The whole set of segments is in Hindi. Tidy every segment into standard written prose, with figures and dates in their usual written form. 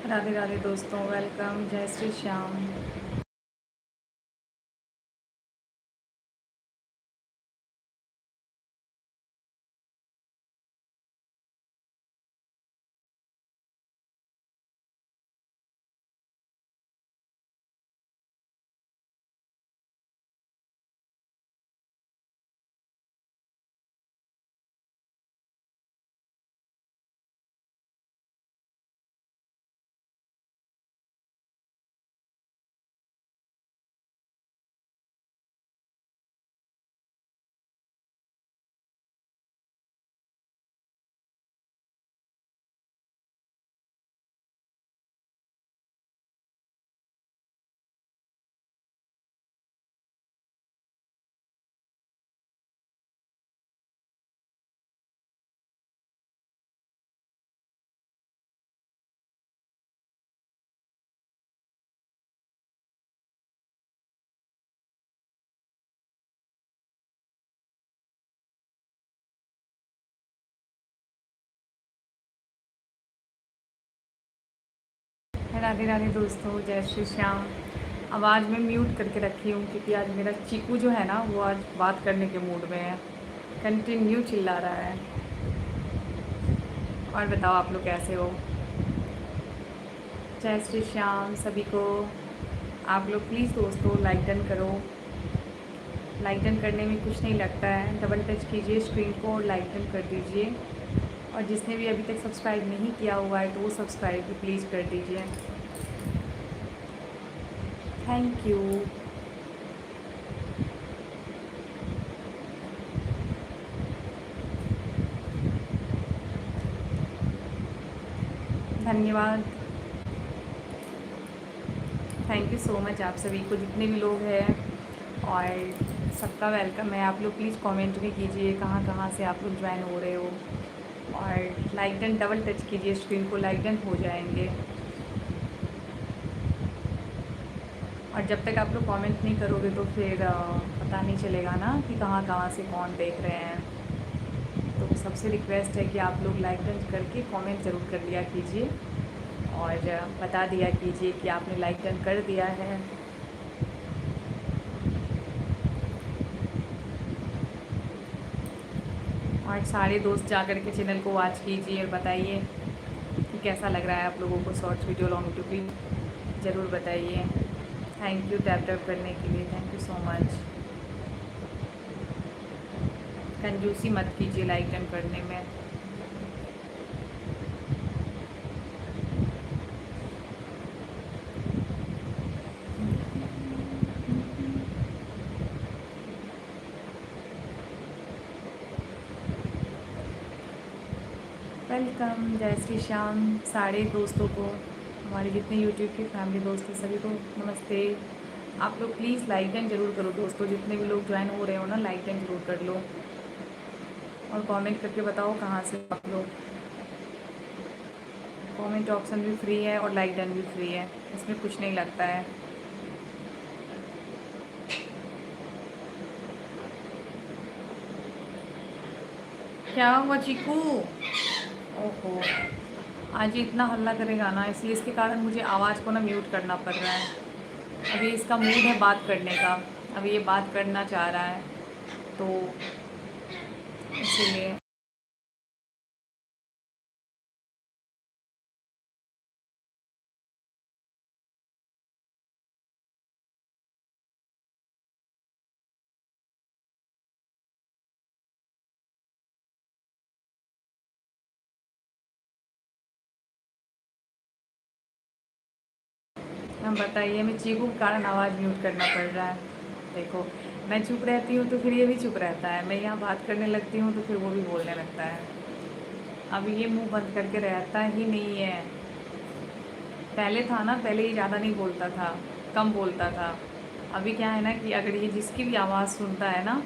राधे राधे दोस्तों, वेलकम। जय श्री श्याम। राधे राधे दोस्तों, जय श्री श्याम। अब आज मैं म्यूट करके रखी हूँ क्योंकि आज मेरा चीकू जो है ना, वो आज बात करने के मूड में है। कंटिन्यू चिल्ला रहा है। और बताओ आप लोग कैसे हो। जय श्री श्याम सभी को। आप लोग प्लीज़ दोस्तों लाइक डन करो। लाइक डन करने में कुछ नहीं लगता है। डबल टच कीजिए स्क्रीन को और लाइक डन कर दीजिए। और जिसने भी अभी तक सब्सक्राइब नहीं किया हुआ है तो वो सब्सक्राइब भी प्लीज़ कर दीजिए। Thank you. धन्यवाद। थैंक यू सो मच आप सभी को, जितने भी लोग हैं। और सबका वेलकम है। आप लोग प्लीज़ कमेंट भी कीजिए कहाँ कहाँ से आप लोग ज्वाइन हो रहे हो। और लाइक डन डबल टच कीजिए स्क्रीन को, लाइक डन हो जाएंगे। और जब तक आप लोग कमेंट नहीं करोगे तो फिर पता नहीं चलेगा ना कि कहाँ कहाँ से कौन देख रहे हैं। तो सबसे रिक्वेस्ट है कि आप लोग लाइक डन करके कमेंट ज़रूर कर दिया कीजिए। और बता दिया कीजिए कि आपने लाइक डन कर दिया है। और सारे दोस्त जा कर के चैनल को वॉच कीजिए और बताइए कि कैसा लग रहा है आप लोगों को shorts video, long video. Please ज़रूर बताइए। थैंक यू टैप टैप करने के लिए, थैंक यू सो मच। कंजूसी मत कीजिए लाइक डन करने में। वेलकम। जय श्री श्याम सारे दोस्तों को, हमारे जितने यूट्यूब के फैमिली दोस्त हैं सभी को नमस्ते। आप लोग प्लीज़ लाइक डन ज़रूर करो दोस्तों, जितने भी लोग ज्वाइन हो रहे हो ना, लाइक डन ज़रूर कर लो। और कमेंट करके बताओ कहाँ से आप लोग। कमेंट ऑप्शन भी फ्री है और लाइक डन भी फ्री है, इसमें कुछ नहीं लगता है। क्या हुआ चीकू? ओहो, आज ये इतना हल्ला करेगा ना, इसलिए इसके कारण मुझे आवाज़ को ना म्यूट करना पड़ रहा है। अभी इसका मूड है बात करने का, अभी ये बात करना चाह रहा है तो इसीलिए। हम बताइए, मैं चीकू के कारण आवाज़ म्यूट करना पड़ रहा है। देखो, मैं चुप रहती हूँ तो फिर ये भी चुप रहता है, मैं यहाँ बात करने लगती हूँ तो फिर वो भी बोलने लगता है। अब ये मुंह बंद करके रहता ही नहीं है। पहले था ना, पहले ये ज़्यादा नहीं बोलता था, कम बोलता था। अभी क्या है ना कि अगर ये जिसकी भी आवाज़ सुनता है ना,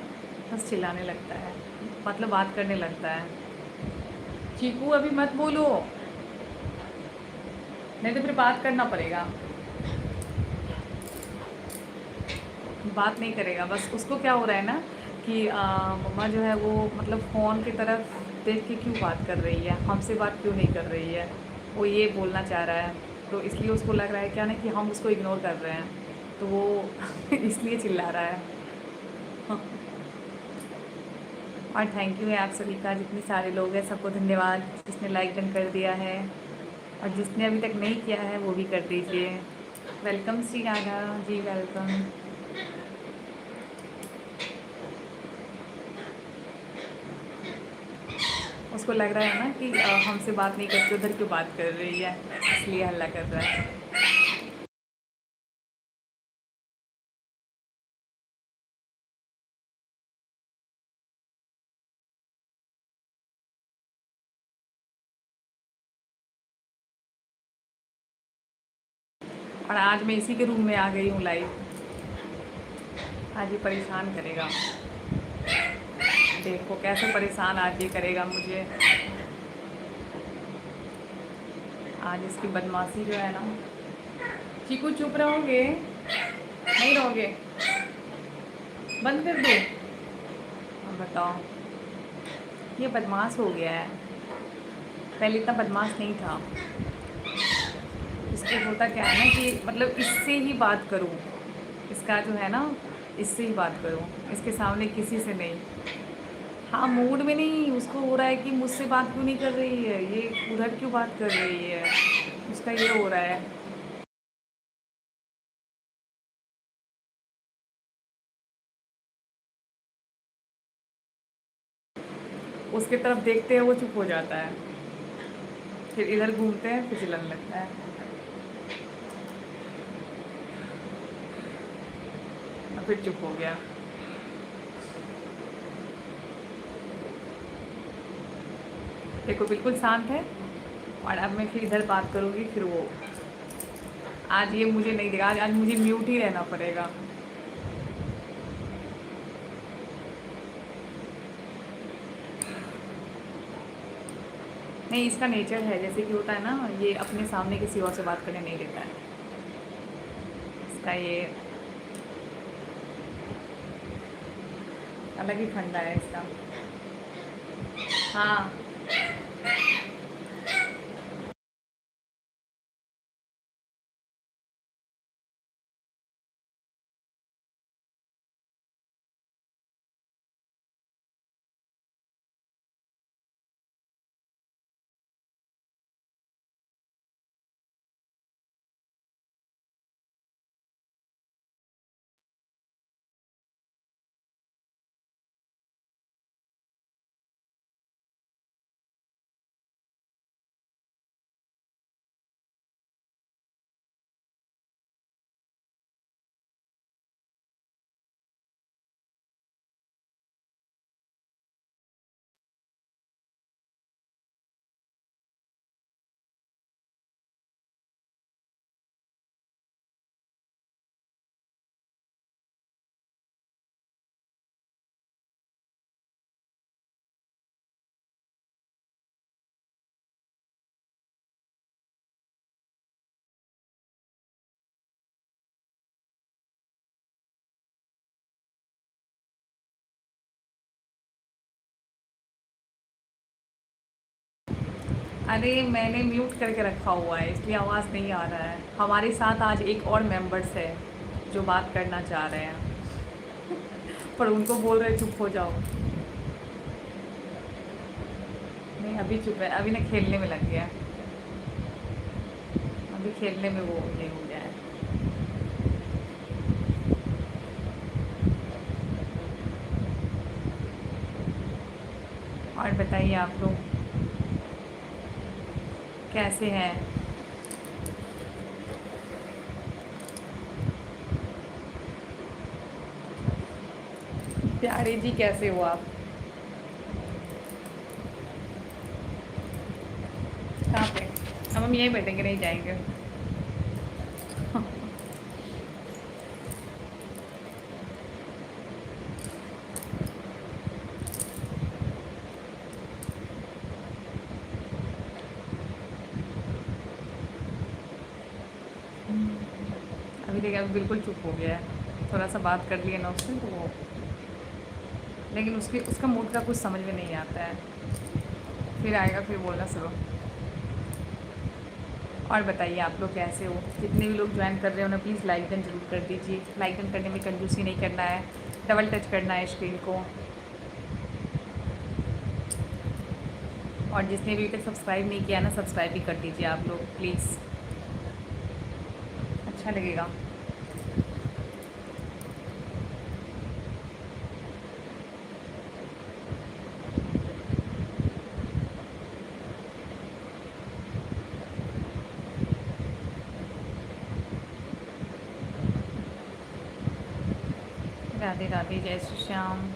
बस चिल्लाने लगता है, मतलब बात करने लगता है। चीकू अभी मत बोलो, नहीं तो फिर बात करना पड़ेगा। बात नहीं करेगा, बस उसको क्या हो रहा है ना कि मम्मा जो है वो मतलब फ़ोन की तरफ देख के क्यों बात कर रही है, हमसे बात क्यों नहीं कर रही है, वो ये बोलना चाह रहा है। तो इसलिए उसको लग रहा है क्या ना कि हम उसको इग्नोर कर रहे हैं, तो वो इसलिए चिल्ला रहा है। और थैंक यू है आप सभी का, जितने सारे लोग हैं सबको धन्यवाद, जिसने लाइक डन कर दिया है, और जिसने अभी तक नहीं किया है वो भी कर दीजिए। Welcome Shri Radha ji, welcome. उसको लग रहा है ना कि हमसे बात नहीं करती, उधर क्यों बात कर रही है, इसलिए हल्ला कर रहा है। और आज मैं इसी के रूम में आ गई हूँ लाइव। आज ये परेशान करेगा, देखो कैसे परेशान आज ये करेगा मुझे। आज इसकी बदमाशी जो है ना। चीकू चुप रहोगे, नहीं रहोगे, बंद कर दो। अब बताओ, ये बदमाश हो गया है, पहले इतना बदमाश नहीं था। इसको होता क्या है ना कि मतलब इससे ही बात करूँ, इसका जो है ना, इससे ही बात करूँ, इसके सामने किसी से नहीं। हाँ मूड में नहीं, उसको हो रहा है कि मुझसे बात क्यों नहीं कर रही है, ये उधर क्यों बात कर रही है, उसका ये हो रहा है। उसके तरफ देखते हैं वो चुप हो जाता है, फिर इधर घूमते हैं फिर चिल्लाने लगता है, और फिर चुप हो गया। देखो बिल्कुल शांत है, और अब मैं फिर इधर बात करूँगी, फिर वो आज ये मुझे नहीं देगा, आज मुझे म्यूट ही रहना पड़ेगा। नहीं, इसका नेचर है, जैसे कि होता है ना, ये अपने सामने किसी और से बात करने नहीं देता है, इसका ये अलग ही फंडा है इसका। हाँ अरे मैंने म्यूट करके रखा हुआ है, इसलिए आवाज़ नहीं आ रहा है। हमारे साथ आज एक और मेंबर्स है जो बात करना चाह रहे हैं, पर उनको बोल रहे चुप हो जाओ। नहीं अभी चुप है, अभी ना खेलने में लग गया है, अभी खेलने में वो ये हो गया है। और बताइए आप लोग कैसे हैं। प्यारे जी कैसे हो आप, कहाँ पे? अब हम यहीं बैठेंगे, नहीं जाएंगे। अभी देखिए अभी बिल्कुल चुप हो गया है, थोड़ा सा बात कर लिया ना उससे तो वो, लेकिन उसका मूड का कुछ समझ में नहीं आता है, फिर आएगा फिर बोलना शुरू। और बताइए आप लोग कैसे हो। जितने भी लोग ज्वाइन कर रहे हो ना, प्लीज़ लाइक डन जरूर कर दीजिए। लाइक डन करने में कंजूसी नहीं करना है, डबल टच करना है स्क्रीन को। और जिसने भी अभी तक सब्सक्राइब नहीं किया ना, सब्सक्राइब भी कर दीजिए आप लोग प्लीज़, अच्छा लगेगा। राधे राधे, जय श्री श्याम।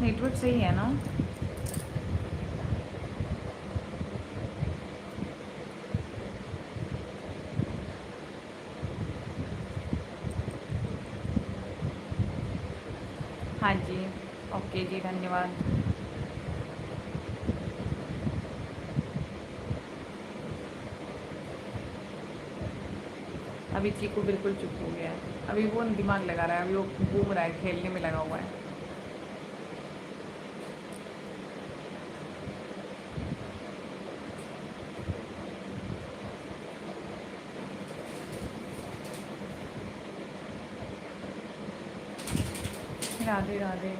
नेटवर्क सही है ना? हाँ जी, ओके जी, धन्यवाद। अभी चीकू बिल्कुल चुप हो गया है, अभी वो दिमाग लगा रहा है, अभी वो घूम रहा है, खेलने में लगा हुआ है। राधे राधे।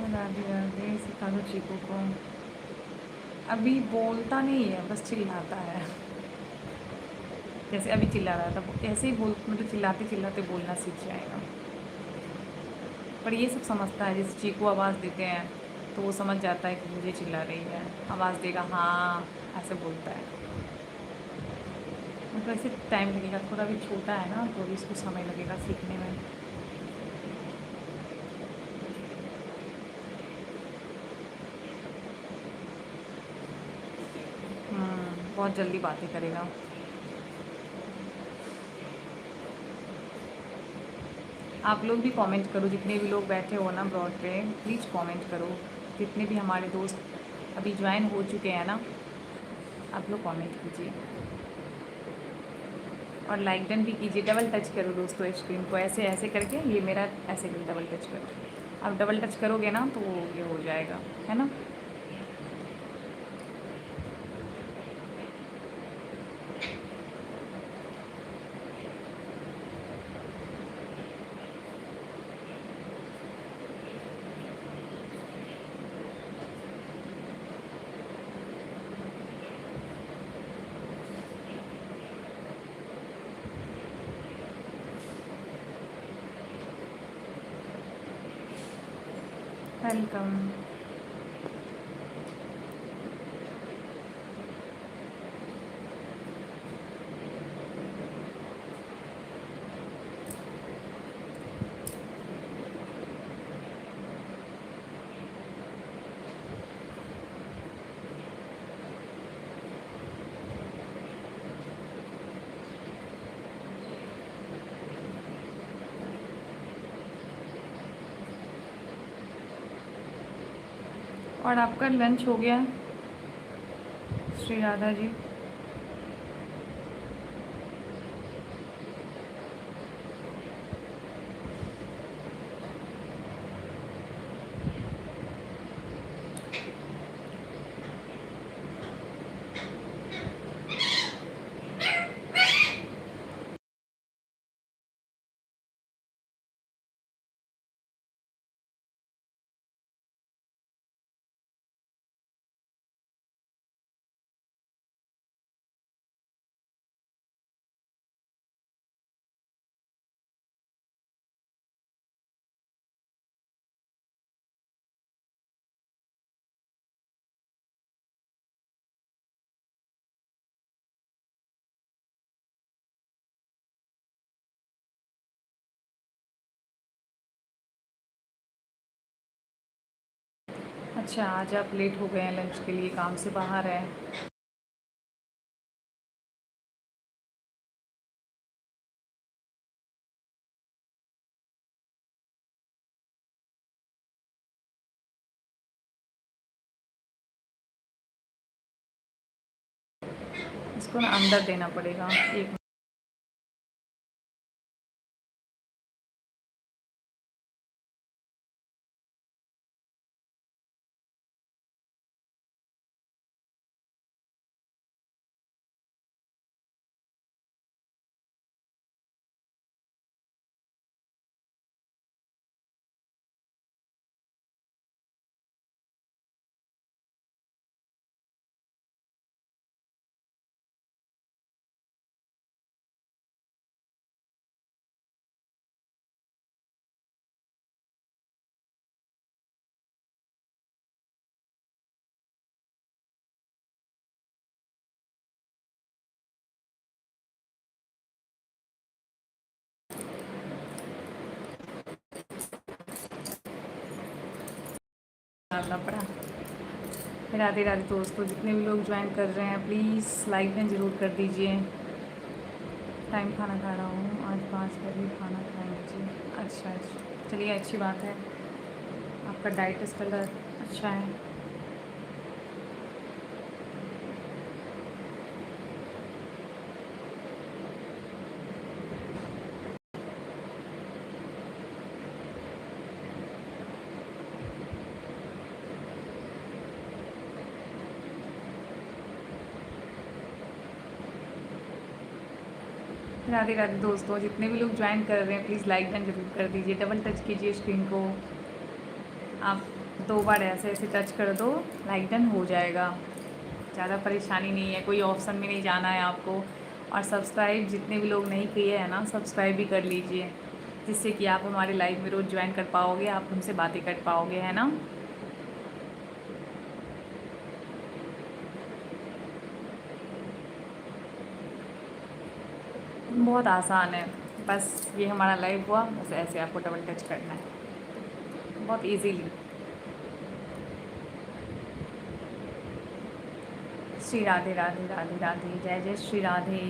राधे राधे, सिखा दो चीकू को। अभी बोलता नहीं है, बस चिल्लाता है। जैसे अभी चिल्ला रहा था, ऐसे ही बोल, मतलब चिल्लाते चिल्लाते बोलना सीख जाएगा। पर ये सब समझता है, जैसे चीकू आवाज़ देते हैं तो वो समझ जाता है कि मुझे चिल्ला रही है, आवाज़ देगा हाँ, ऐसे बोलता है। मतलब ऐसे टाइम लगेगा, थोड़ा भी छोटा है ना, तो अभी इसको समय लगेगा सीखने में। बहुत जल्दी बातें करेगा। आप लोग भी कमेंट करो, जितने भी लोग बैठे हो ना ब्रॉड पे, प्लीज़ कमेंट करो। जितने भी हमारे दोस्त अभी ज्वाइन हो चुके हैं ना, आप लोग कमेंट कीजिए और लाइक डन भी कीजिए। डबल टच करो दोस्तों स्क्रीन को, ऐसे ऐसे करके, ये मेरा ऐसे करो, डबल टच करो। अब डबल टच करोगे ना तो ये हो जाएगा, है ना। वेलकम। और आपका लंच हो गया श्री राधा जी? अच्छा, आज आप लेट हो गए हैं लंच के लिए, काम से बाहर है। इसको ना अंदर देना पड़ेगा, एक डालना पड़ा। राधे राधे दोस्तों, जितने भी लोग ज्वाइन कर रहे हैं प्लीज़ लाइक में ज़रूर कर दीजिए। टाइम खाना खा रहा हूँ, आज 5 बजे खाना खाएंगे जी। अच्छा अच्छा, चलिए अच्छी बात है, आपका डाइट स्टाइल अच्छा है। राधे राधे दोस्तों, जितने भी लोग ज्वाइन कर रहे हैं प्लीज़ लाइक डन जरूर कर दीजिए। डबल टच कीजिए स्क्रीन को, आप 2 बार ऐसे ऐसे टच कर दो, लाइक डन हो जाएगा। ज़्यादा परेशानी नहीं है, कोई ऑप्शन में नहीं जाना है आपको। और सब्सक्राइब जितने भी लोग नहीं किए हैं ना, सब्सक्राइब भी कर लीजिए, जिससे कि आप हमारे लाइव में रोज़ ज्वाइन कर पाओगे, आप हमसे बातें कर पाओगे, है ना। बहुत आसान है, बस ये हमारा लाइव हुआ, बस ऐसे आपको डबल टच करना है, बहुत इजीली। श्री राधे राधे राधे राधे, जय जय श्री राधे।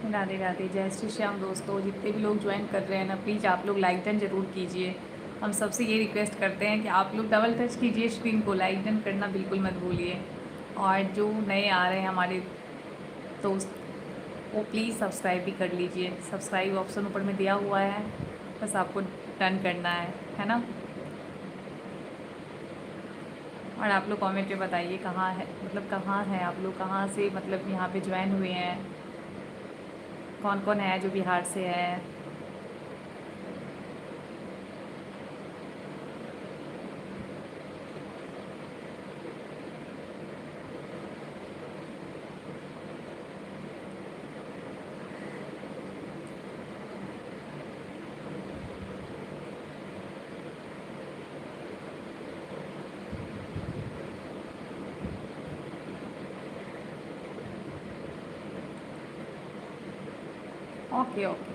राधे राधे, जय श्री श्याम दोस्तों, जितने भी लोग ज्वाइन कर रहे हैं ना प्लीज़ आप लोग लाइक डन ज़रूर कीजिए। हम सबसे ये रिक्वेस्ट करते हैं कि आप लोग डबल टच कीजिए स्क्रीन को, लाइक डन करना बिल्कुल मत भूलिए। और जो नए आ रहे हैं हमारे दोस्त, वो प्लीज़ सब्सक्राइब भी कर लीजिए। सब्सक्राइब ऑप्शन ऊपर में दिया हुआ है, बस आपको डन करना है ना। और आप लोग कमेंट में बताइए कहाँ है, मतलब कहाँ हैं आप लोग, कहाँ से मतलब यहाँ पे ज्वाइन हुए हैं, कौन कौन है जो बिहार से है। ओके ओके,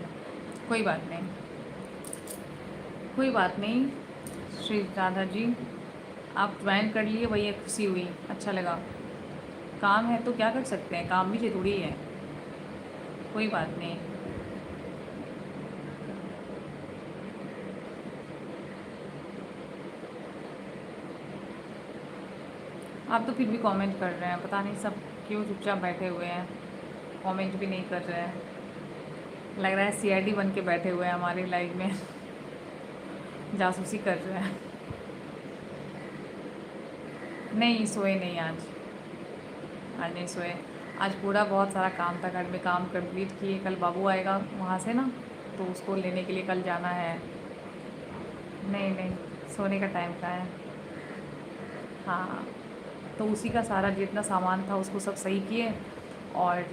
कोई बात नहीं, कोई बात नहीं। श्री राधा जी, आप ज्वाइन कर लिए, वही एक खुशी हुई, अच्छा लगा। काम है तो क्या कर सकते हैं, काम भी ज़रूरी है, कोई बात नहीं। आप तो फिर भी कमेंट कर रहे हैं, पता नहीं सब क्यों चुपचाप बैठे हुए हैं, कमेंट भी नहीं कर रहे हैं। लग रहा है सीआईडी बन के बैठे हुए हैं हमारे लाइव में, जासूसी कर रहे हैं। नहीं सोए नहीं आज, आज नहीं सोए। आज पूरा बहुत सारा काम था, घर में काम कंप्लीट किए। कल बाबू आएगा वहाँ से ना, तो उसको लेने के लिए कल जाना है। नहीं नहीं, सोने का टाइम का है। हाँ, तो उसी का सारा जितना सामान था उसको सब सही किए। और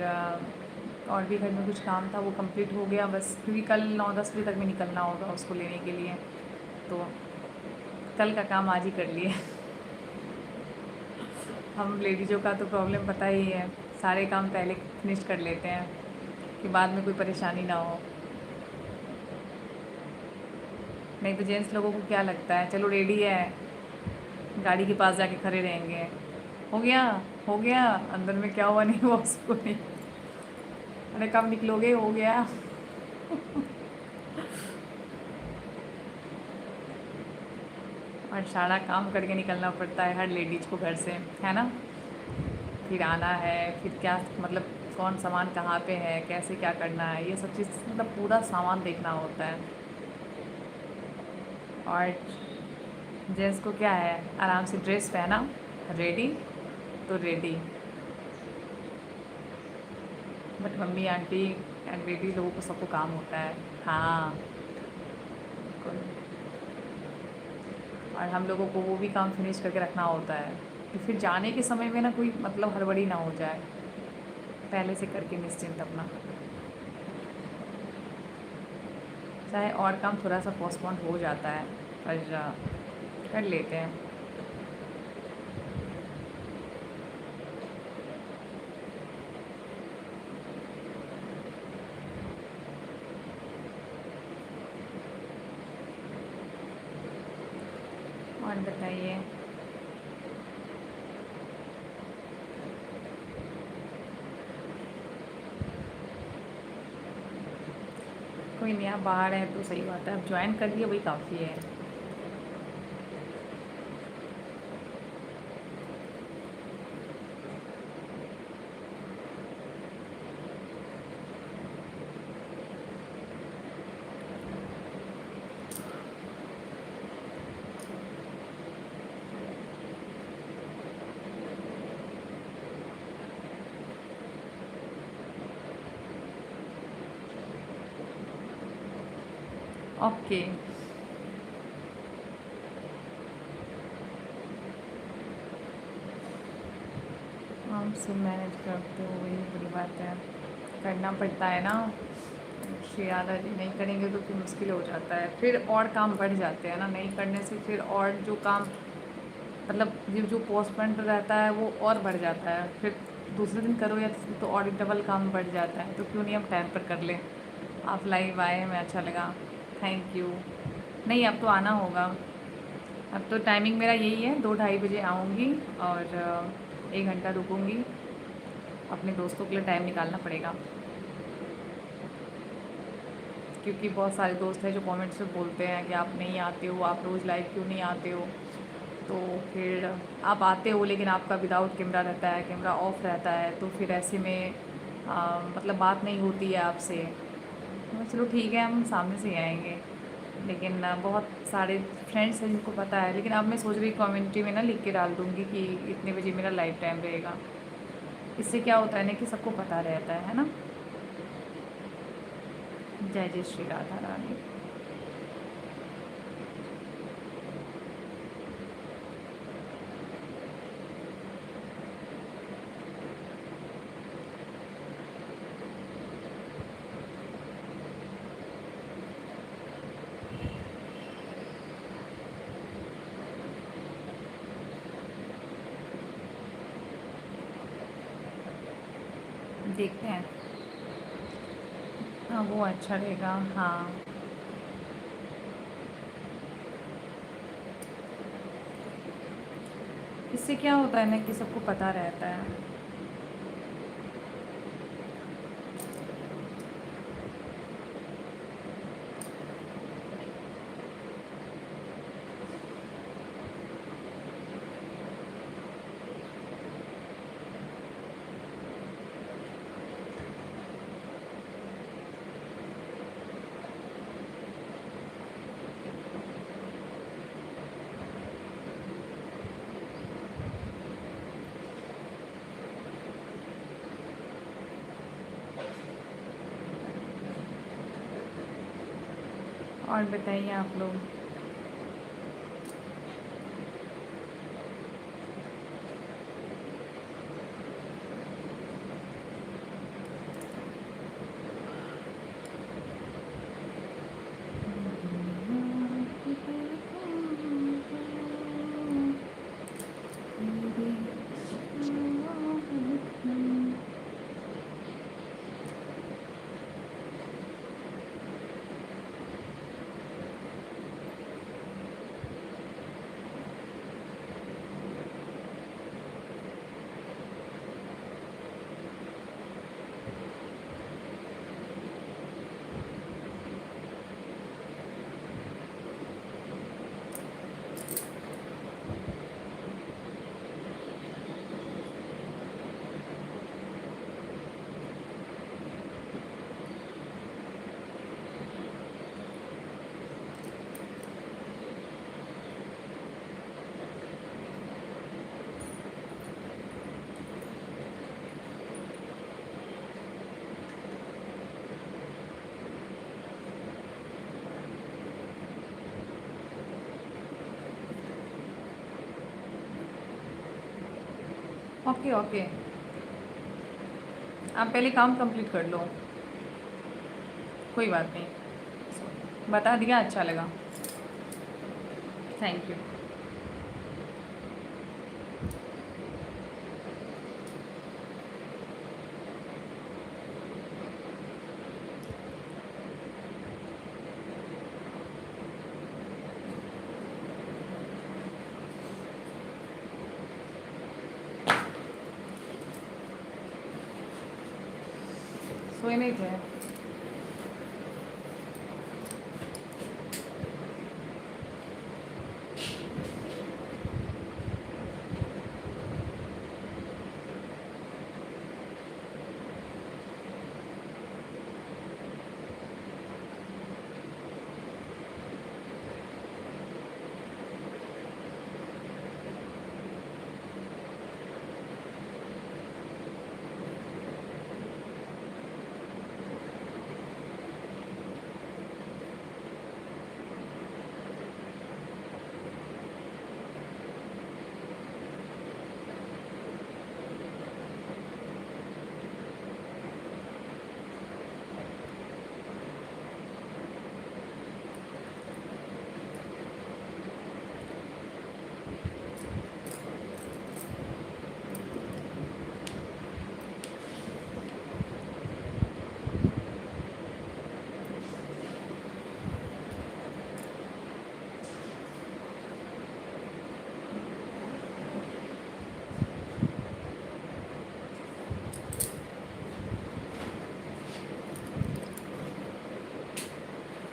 और भी घर में कुछ काम था, वो कंप्लीट हो गया बस, क्योंकि कल 9-10 बजे तक में निकलना होगा उसको लेने के लिए, तो कल का काम आज ही कर लिए। हम लेडीज़ों का तो प्रॉब्लम पता ही है, सारे काम पहले फिनिश कर लेते हैं कि बाद में कोई परेशानी ना हो। नहीं तो जेंट्स लोगों को क्या लगता है, चलो रेडी है, गाड़ी के पास जाके खड़े रहेंगे, हो गया, हो गया, अंदर में क्या हुआ नहीं हुआ उसको नहीं, अरे कब निकलोगे, हो गया। और सारा काम करके निकलना पड़ता है हर लेडीज़ को घर से, है ना। फिर आना है, फिर क्या मतलब कौन सामान कहाँ पे है, कैसे क्या करना है, ये सब चीज़ मतलब पूरा सामान देखना होता है। और जेंट्स को क्या है, आराम से ड्रेस पहना, रेडी तो ready. But mummy aunty and baby लोगों को सबको काम होता है। हाँ, बिल्कुल। और हम लोगों को वो भी काम फिनिश करके रखना होता है कि फिर जाने के समय में ना कोई मतलब हड़बड़ी ना हो जाए, पहले से करके निश्चिंत अपना, चाहे और काम थोड़ा सा पोस्टपोन हो जाता है पर कर लेते हैं। और बताइए। कोई नहीं, आप बाहर हैं तो सही बात है, आप ज्वाइन कर लिए वही काफ़ी है। ओके। आप सब मैनेज करते हो, वही बड़ी बात है, करना पड़ता है ना। श्री राधा जी नहीं करेंगे तो फिर मुश्किल हो जाता है, फिर और काम बढ़ जाते हैं ना, नहीं करने से फिर और जो काम मतलब ये जो पोस्टपोन रहता है वो और बढ़ जाता है, फिर दूसरे दिन करो या तो और डबल काम बढ़ जाता है, तो क्यों नहीं हम टाइम पर कर लें। आप लाइव आए, हमें अच्छा लगा, थैंक यू। नहीं, अब तो आना होगा, अब तो टाइमिंग मेरा यही है, 2-2:30 बजे आऊँगी और 1 घंटा रुकूँगी, अपने दोस्तों के लिए टाइम निकालना पड़ेगा, क्योंकि बहुत सारे दोस्त हैं जो कमेंट्स में बोलते हैं कि आप नहीं आते हो, आप रोज़ लाइव क्यों नहीं आते हो। तो फिर आप आते हो लेकिन आपका विदाउट कैमरा रहता है, कैमरा ऑफ रहता है, तो फिर ऐसे में मतलब बात नहीं होती है आपसे। चलो ठीक है, हम सामने से ही आएंगे, लेकिन बहुत सारे फ्रेंड्स हैं जिनको पता है, लेकिन अब मैं सोच रही कमेंट्री में ना लिख के डाल दूँगी कि इतने बजे मेरा लाइव टाइम रहेगा। इससे क्या होता है ना कि सबको पता रहता है ना। जय जय श्री राधा रानी। देखते हैं। हाँ, वो अच्छा रहेगा, हाँ। इससे क्या होता है ना कि सबको पता रहता है। और बताइए आप लोग। ओके ओके, आप पहले काम कंप्लीट कर लो, कोई बात नहीं। बता दिया, अच्छा लगा, थैंक यू। सोए नहीं थे?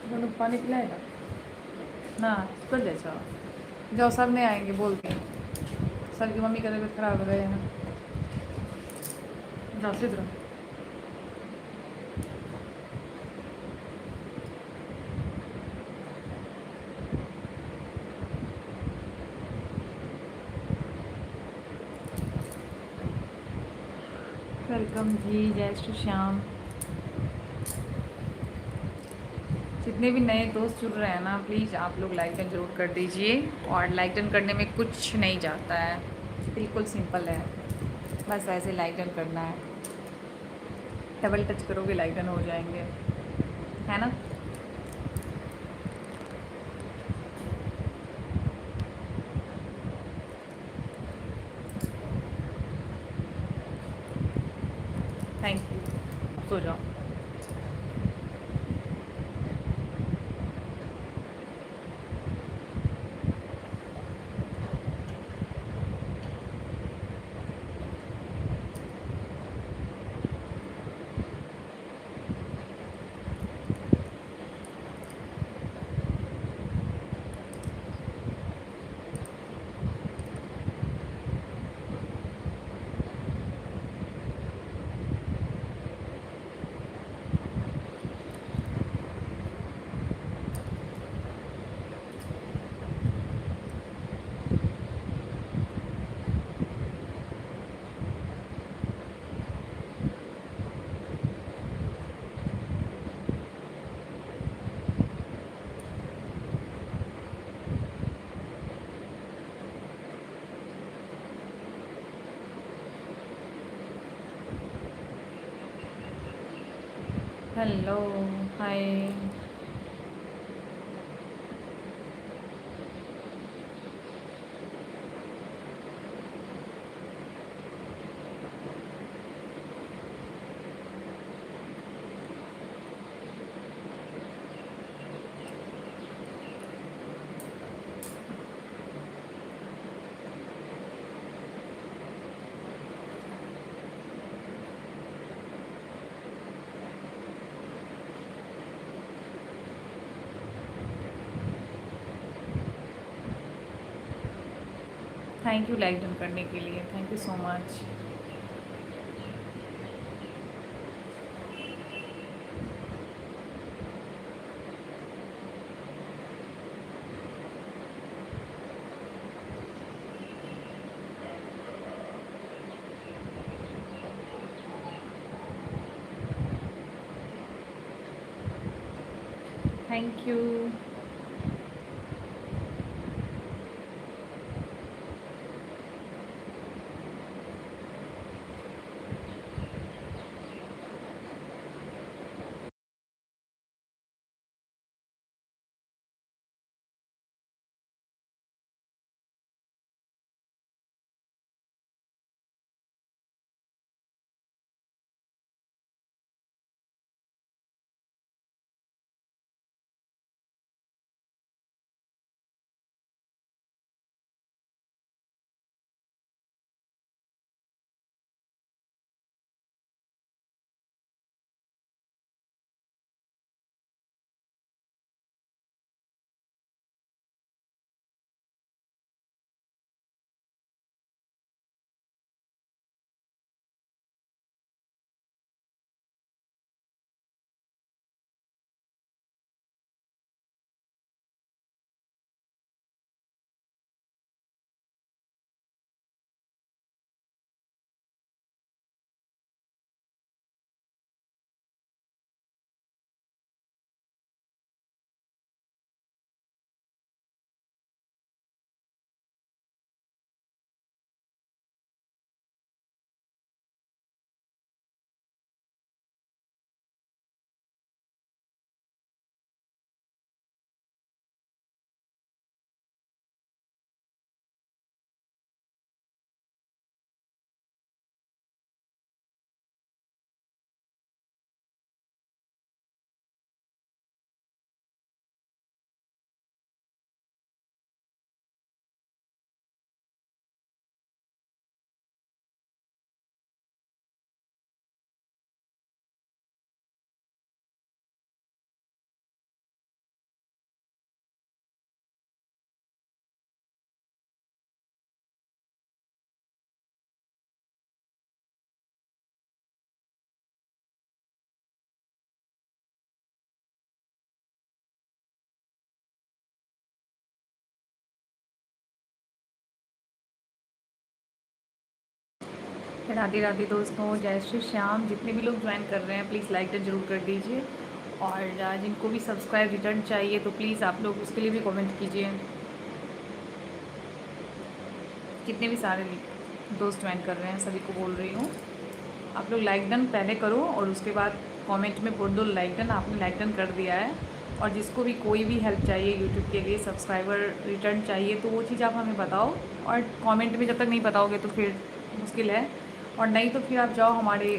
दोनों पानी पिलाएगा ना, स्कूल जाओ जाओ, सर नहीं आएंगे बोल के, सर की मम्मी का तबीयत खराब हो गई है ना, जाओ सीध रहो। वेलकम जी, जय श्री श्याम। जितने भी नए दोस्त जुड़ रहे हैं ना, प्लीज़ आप लोग लाइक डन जरूर कर दीजिए, और लाइक डन करने में कुछ नहीं जाता है, बिल्कुल सिंपल है, बस ऐसे लाइक डन करना है, डबल टच करोगे लाइक डन हो जाएंगे, है ना। थैंक यू, सो जाओ। Hello, hi. Thank you like done करने के लिए, thank you so much. Thank you. Radhe Radhe दोस्तों, जय श्री श्याम। जितने भी लोग ज्वाइन कर रहे हैं प्लीज़ लाइक जरूर कर दीजिए, और जिनको भी सब्सक्राइब रिटर्न चाहिए तो प्लीज़ आप लोग उसके लिए भी कमेंट कीजिए। कितने भी सारे दोस्त ज्वाइन कर रहे हैं सभी को बोल रही हूँ, आप लोग लाइक डन पहले करो और उसके बाद कमेंट में बोल दो लाइक डन। आपने लाइक डन कर दिया है, और जिसको भी कोई भी हेल्प चाहिए यूट्यूब के लिए, सब्सक्राइबर रिटर्न चाहिए, तो वो चीज़ आप हमें बताओ। और कमेंट में जब तक नहीं बताओगे तो फिर मुश्किल है, और नहीं तो फिर आप जाओ हमारे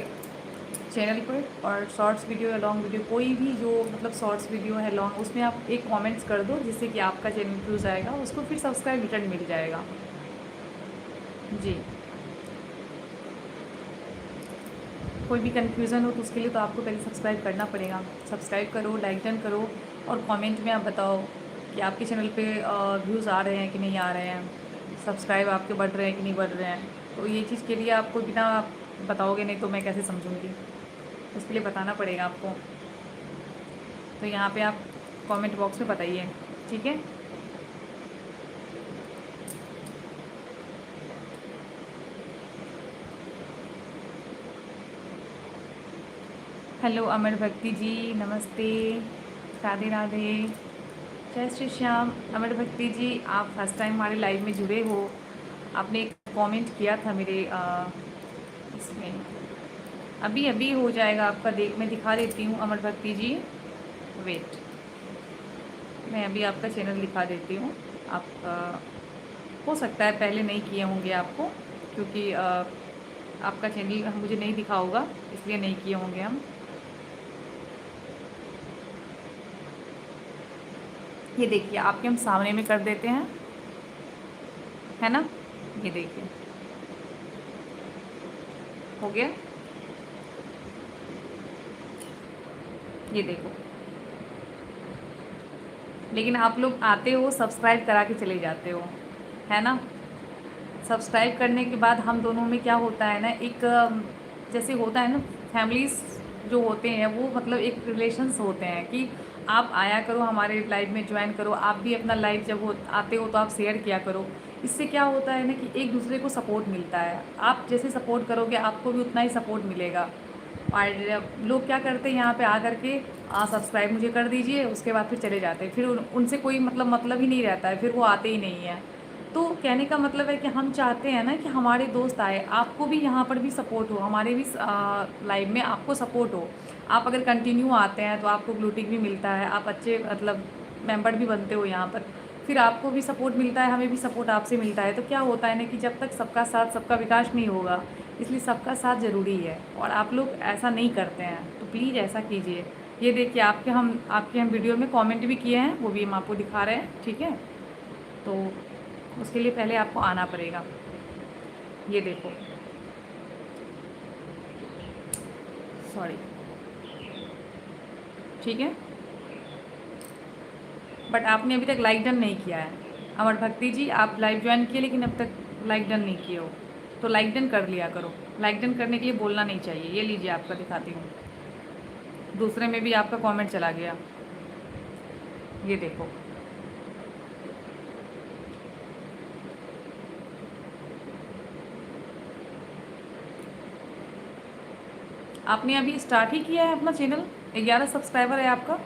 चैनल पर और शॉर्ट्स वीडियो या लॉन्ग वीडियो, कोई भी जो मतलब शॉर्ट्स वीडियो है लॉन्ग, उसमें आप एक कमेंट्स कर दो जिससे कि आपका चैनल व्यूज़ आएगा, उसको फिर सब्सक्राइब रिटर्न मिल जाएगा जी। कोई भी कन्फ्यूज़न हो तो उसके लिए तो आपको पहले सब्सक्राइब करना पड़ेगा। सब्सक्राइब करो, लाइक डन करो, और कमेंट में आप बताओ कि आपके चैनल पे व्यूज़ आ रहे हैं कि नहीं आ रहे हैं, सब्सक्राइब आपके बढ़ रहे हैं कि नहीं बढ़ रहे हैं। तो ये चीज़ के लिए आपको बिना बताओगे नहीं तो मैं कैसे समझूंगी, उसके लिए बताना पड़ेगा आपको। तो यहाँ पे आप कमेंट बॉक्स में बताइए, ठीक है। हेलो अमर भक्ति जी, नमस्ते, राधे राधे, जय श्री श्याम। अमर भक्ति जी, आप फर्स्ट टाइम हमारे लाइव में जुड़े हो, आपने एक कमेंट किया था मेरे इसमें, अभी अभी हो जाएगा आपका, मैं दिखा देती हूँ अमर भक्ति जी, वेट, मैं अभी आपका चैनल दिखा देती हूँ। आप हो सकता है पहले नहीं किए होंगे आपको, क्योंकि आपका चैनल मुझे नहीं दिखा होगा, इसलिए नहीं किए होंगे हम। ये देखिए, आपके हम सामने में कर देते हैं, है ना। ये देखिए हो गया, ये देखो। लेकिन आप लोग आते हो, सब्सक्राइब करा के चले जाते हो, है ना। सब्सक्राइब करने के बाद हम दोनों में क्या होता है ना, एक जैसे होता है ना, फैमिलीज जो होते हैं वो मतलब एक रिलेशंस होते हैं कि आप आया करो हमारे लाइव में, ज्वाइन करो, आप भी अपना लाइव जब आते हो तो आप शेयर किया करो। इससे क्या होता है ना कि एक दूसरे को सपोर्ट मिलता है, आप जैसे सपोर्ट करोगे आपको भी उतना ही सपोर्ट मिलेगा। और लोग क्या करते हैं, यहाँ पे आ करके सब्सक्राइब मुझे कर दीजिए, उसके बाद फिर चले जाते हैं, फिर उनसे कोई मतलब ही नहीं रहता है, फिर वो आते ही नहीं हैं। तो कहने का मतलब है कि हम चाहते हैं ना कि हमारे दोस्त आए, आपको भी यहाँ पर भी सपोर्ट हो, हमारे भी लाइव में आपको सपोर्ट हो। आप अगर कंटिन्यू आते हैं तो आपको ग्लूटिक भी मिलता है, आप अच्छे मतलब मेंबर भी बनते हो यहाँ पर, फिर आपको भी सपोर्ट मिलता है, हमें भी सपोर्ट आपसे मिलता है। तो क्या होता है ना कि जब तक सबका साथ सबका विकास नहीं होगा, इसलिए सबका साथ ज़रूरी है, और आप लोग ऐसा नहीं करते हैं, तो प्लीज़ ऐसा कीजिए। ये देखिए, आपके हम वीडियो में कमेंट भी किए हैं, वो भी हम आपको दिखा रहे हैं, ठीक है। तो उसके लिए पहले आपको आना पड़ेगा, ये देखो, सॉरी, ठीक है। बट आपने अभी तक लाइक डन नहीं किया है अमर भक्ति जी, आप लाइव ज्वाइन किए लेकिन अब तक लाइक डन नहीं किए हो, तो लाइक डन कर लिया करो। लाइक डन करने के लिए बोलना नहीं चाहिए। ये लीजिए, आपका दिखाती हूँ, दूसरे में भी आपका कमेंट चला गया, ये देखो। आपने अभी स्टार्ट ही किया है अपना चैनल, 11 सब्सक्राइबर है आपका,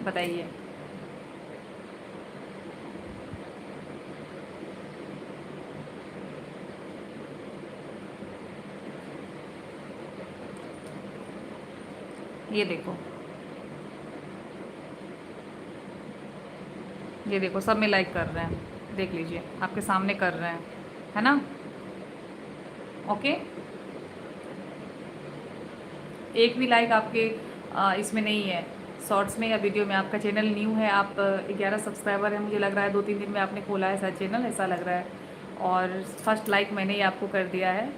बताइए। ये देखो, ये देखो, सब में लाइक कर रहे हैं, देख लीजिए, आपके सामने कर रहे हैं, है ना। ओके, एक भी लाइक आपके इसमें नहीं है, शॉर्ट्स में या वीडियो में। आपका चैनल न्यू है, आप 11 सब्सक्राइबर है, मुझे लग रहा है 2-3 दिन में आपने खोला है शायद चैनल, ऐसा लग रहा है। और फर्स्ट लाइक मैंने ही आपको कर दिया है।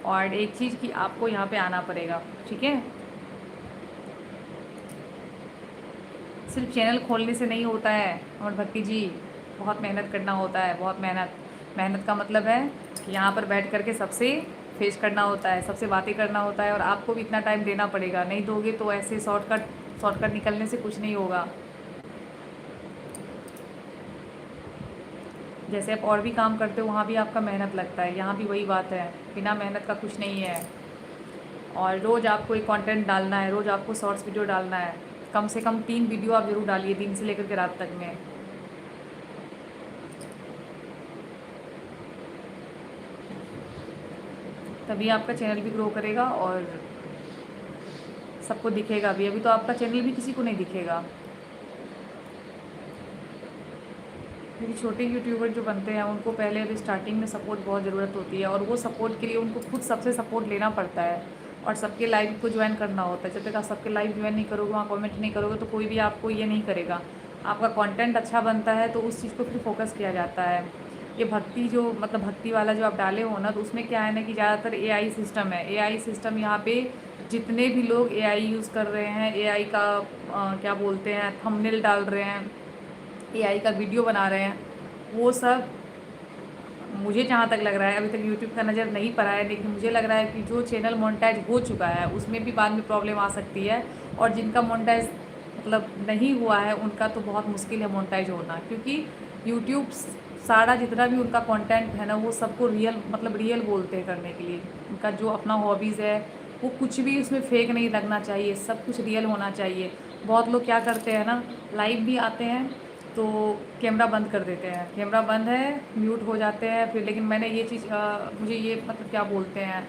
और एक चीज़ कि आपको यहाँ पे आना पड़ेगा, ठीक है। सिर्फ चैनल खोलने से नहीं होता है और भक्ति जी, बहुत मेहनत करना होता है, बहुत मेहनत। मेहनत का मतलब है कि यहाँ पर बैठ करके सबसे फेस करना होता है, सबसे बातें करना होता है, और आपको भी इतना टाइम देना पड़ेगा। नहीं दोगे तो ऐसे शॉर्टकट निकलने से कुछ नहीं होगा। जैसे आप और भी काम करते हो वहाँ भी आपका मेहनत लगता है, यहाँ भी वही बात है, बिना मेहनत का कुछ नहीं है। और रोज़ आपको एक कंटेंट डालना है, रोज़ आपको शॉर्ट्स वीडियो डालना है, कम से कम 3 वीडियो आप ज़रूर डालिए दिन से लेकर के रात तक में। तभी आपका चैनल भी ग्रो करेगा और सबको दिखेगा भी। अभी तो आपका चैनल भी किसी को नहीं दिखेगा, क्योंकि छोटे यूट्यूबर जो बनते हैं उनको पहले अभी स्टार्टिंग में सपोर्ट बहुत ज़रूरत होती है, और वो सपोर्ट के लिए उनको खुद सबसे सपोर्ट लेना पड़ता है और सबके लाइव को ज्वाइन करना होता है। जब तक आप सबके लाइव ज्वाइन नहीं करोगे, वहाँ कमेंट नहीं करोगे, तो कोई भी आपको ये नहीं करेगा। आपका कंटेंट अच्छा बनता है तो उस चीज़ को फिर फोकस किया जाता है। ये भक्ति जो मतलब भक्ति वाला जो आप डाले हो ना, तो उसमें क्या है ना कि ज़्यादातर एआई सिस्टम है। एआई सिस्टम यहाँ पे जितने भी लोग एआई यूज़ कर रहे हैं, एआई का क्या बोलते हैं, थंबनेल डाल रहे हैं, एआई का वीडियो बना रहे हैं, वो सब मुझे जहाँ तक लग रहा है, अभी तक यूट्यूब का नज़र नहीं पड़ा है, लेकिन मुझे लग रहा है कि जो चैनल मोनेटाइज हो चुका है उसमें भी बाद में प्रॉब्लम आ सकती है, और जिनका मोनेटाइज मतलब नहीं हुआ है उनका तो बहुत मुश्किल है मोनेटाइज होना, क्योंकि यूट्यूब सारा जितना भी उनका कंटेंट है ना, वो सबको रियल मतलब रियल बोलते हैं करने के लिए। उनका जो अपना हॉबीज़ है वो कुछ भी उसमें फेक नहीं लगना चाहिए, सब कुछ रियल होना चाहिए। बहुत लोग क्या करते हैं ना, लाइव भी आते हैं तो कैमरा बंद कर देते हैं, कैमरा बंद है, म्यूट हो जाते हैं फिर। लेकिन मैंने ये चीज़ मुझे ये मतलब क्या बोलते हैं,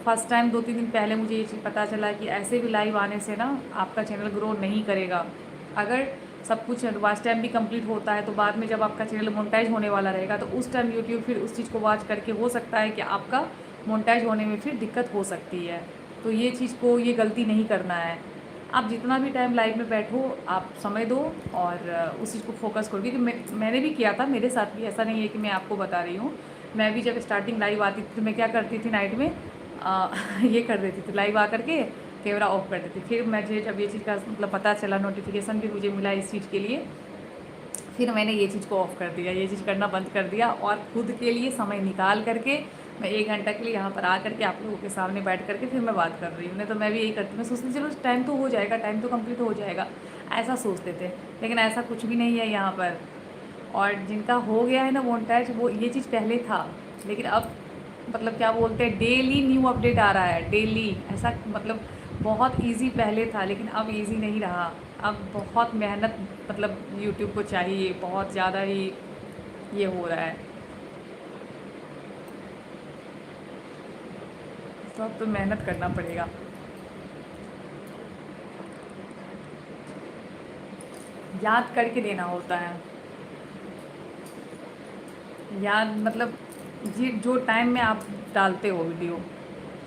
फर्स्ट टाइम 2-3 दिन पहले मुझे ये चीज़ पता चला कि ऐसे भी लाइव आने से ना आपका चैनल ग्रो नहीं करेगा। अगर सब कुछ वॉच टाइम भी कंप्लीट होता है तो बाद में जब आपका चैनल मोनेटाइज होने वाला रहेगा तो उस टाइम यूट्यूब फिर उस चीज़ को वॉच करके हो सकता है कि आपका मोनेटाइज होने में फिर दिक्कत हो सकती है। तो ये चीज़ को, ये गलती नहीं करना है। आप जितना भी टाइम लाइव में बैठो आप समय दो और उस चीज़ को फोकस करो, क्योंकि मैंने भी किया था, मेरे साथ भी ऐसा नहीं है कि मैं आपको बता रही हूँ। मैं भी जब स्टार्टिंग लाइव आती थी तो मैं क्या करती थी, नाइट में ये कर देती थी, लाइव आकर के कैमरा ऑफ कर देती। फिर मुझे जब ये चीज़ का मतलब पता चला, नोटिफिकेशन भी मुझे मिला इस चीज़ के लिए, फिर मैंने ये चीज़ को ऑफ़ कर दिया, ये चीज़ करना बंद कर दिया, और खुद के लिए समय निकाल करके मैं 1 घंटा के लिए यहाँ पर आ करके आप लोगों के सामने बैठ करके फिर मैं बात कर रही हूँ। नहीं तो मैं भी यही करती हूँ, मैं सोचती चलो टाइम तो हो जाएगा, टाइम तो कंप्लीट हो जाएगा, ऐसा सोचते थे। लेकिन ऐसा कुछ भी नहीं है यहाँ पर। और जिनका हो गया है ना मोनेटाइज, वो ये चीज़ पहले था, लेकिन अब मतलब क्या बोलते हैं, डेली न्यू अपडेट आ रहा है, डेली। ऐसा मतलब बहुत इजी पहले था लेकिन अब इजी नहीं रहा। अब बहुत मेहनत मतलब यूट्यूब को चाहिए, बहुत ज़्यादा ही ये हो रहा है, तो अब तो मेहनत करना पड़ेगा। याद करके देना होता है, याद मतलब जी जो टाइम में आप डालते हो video,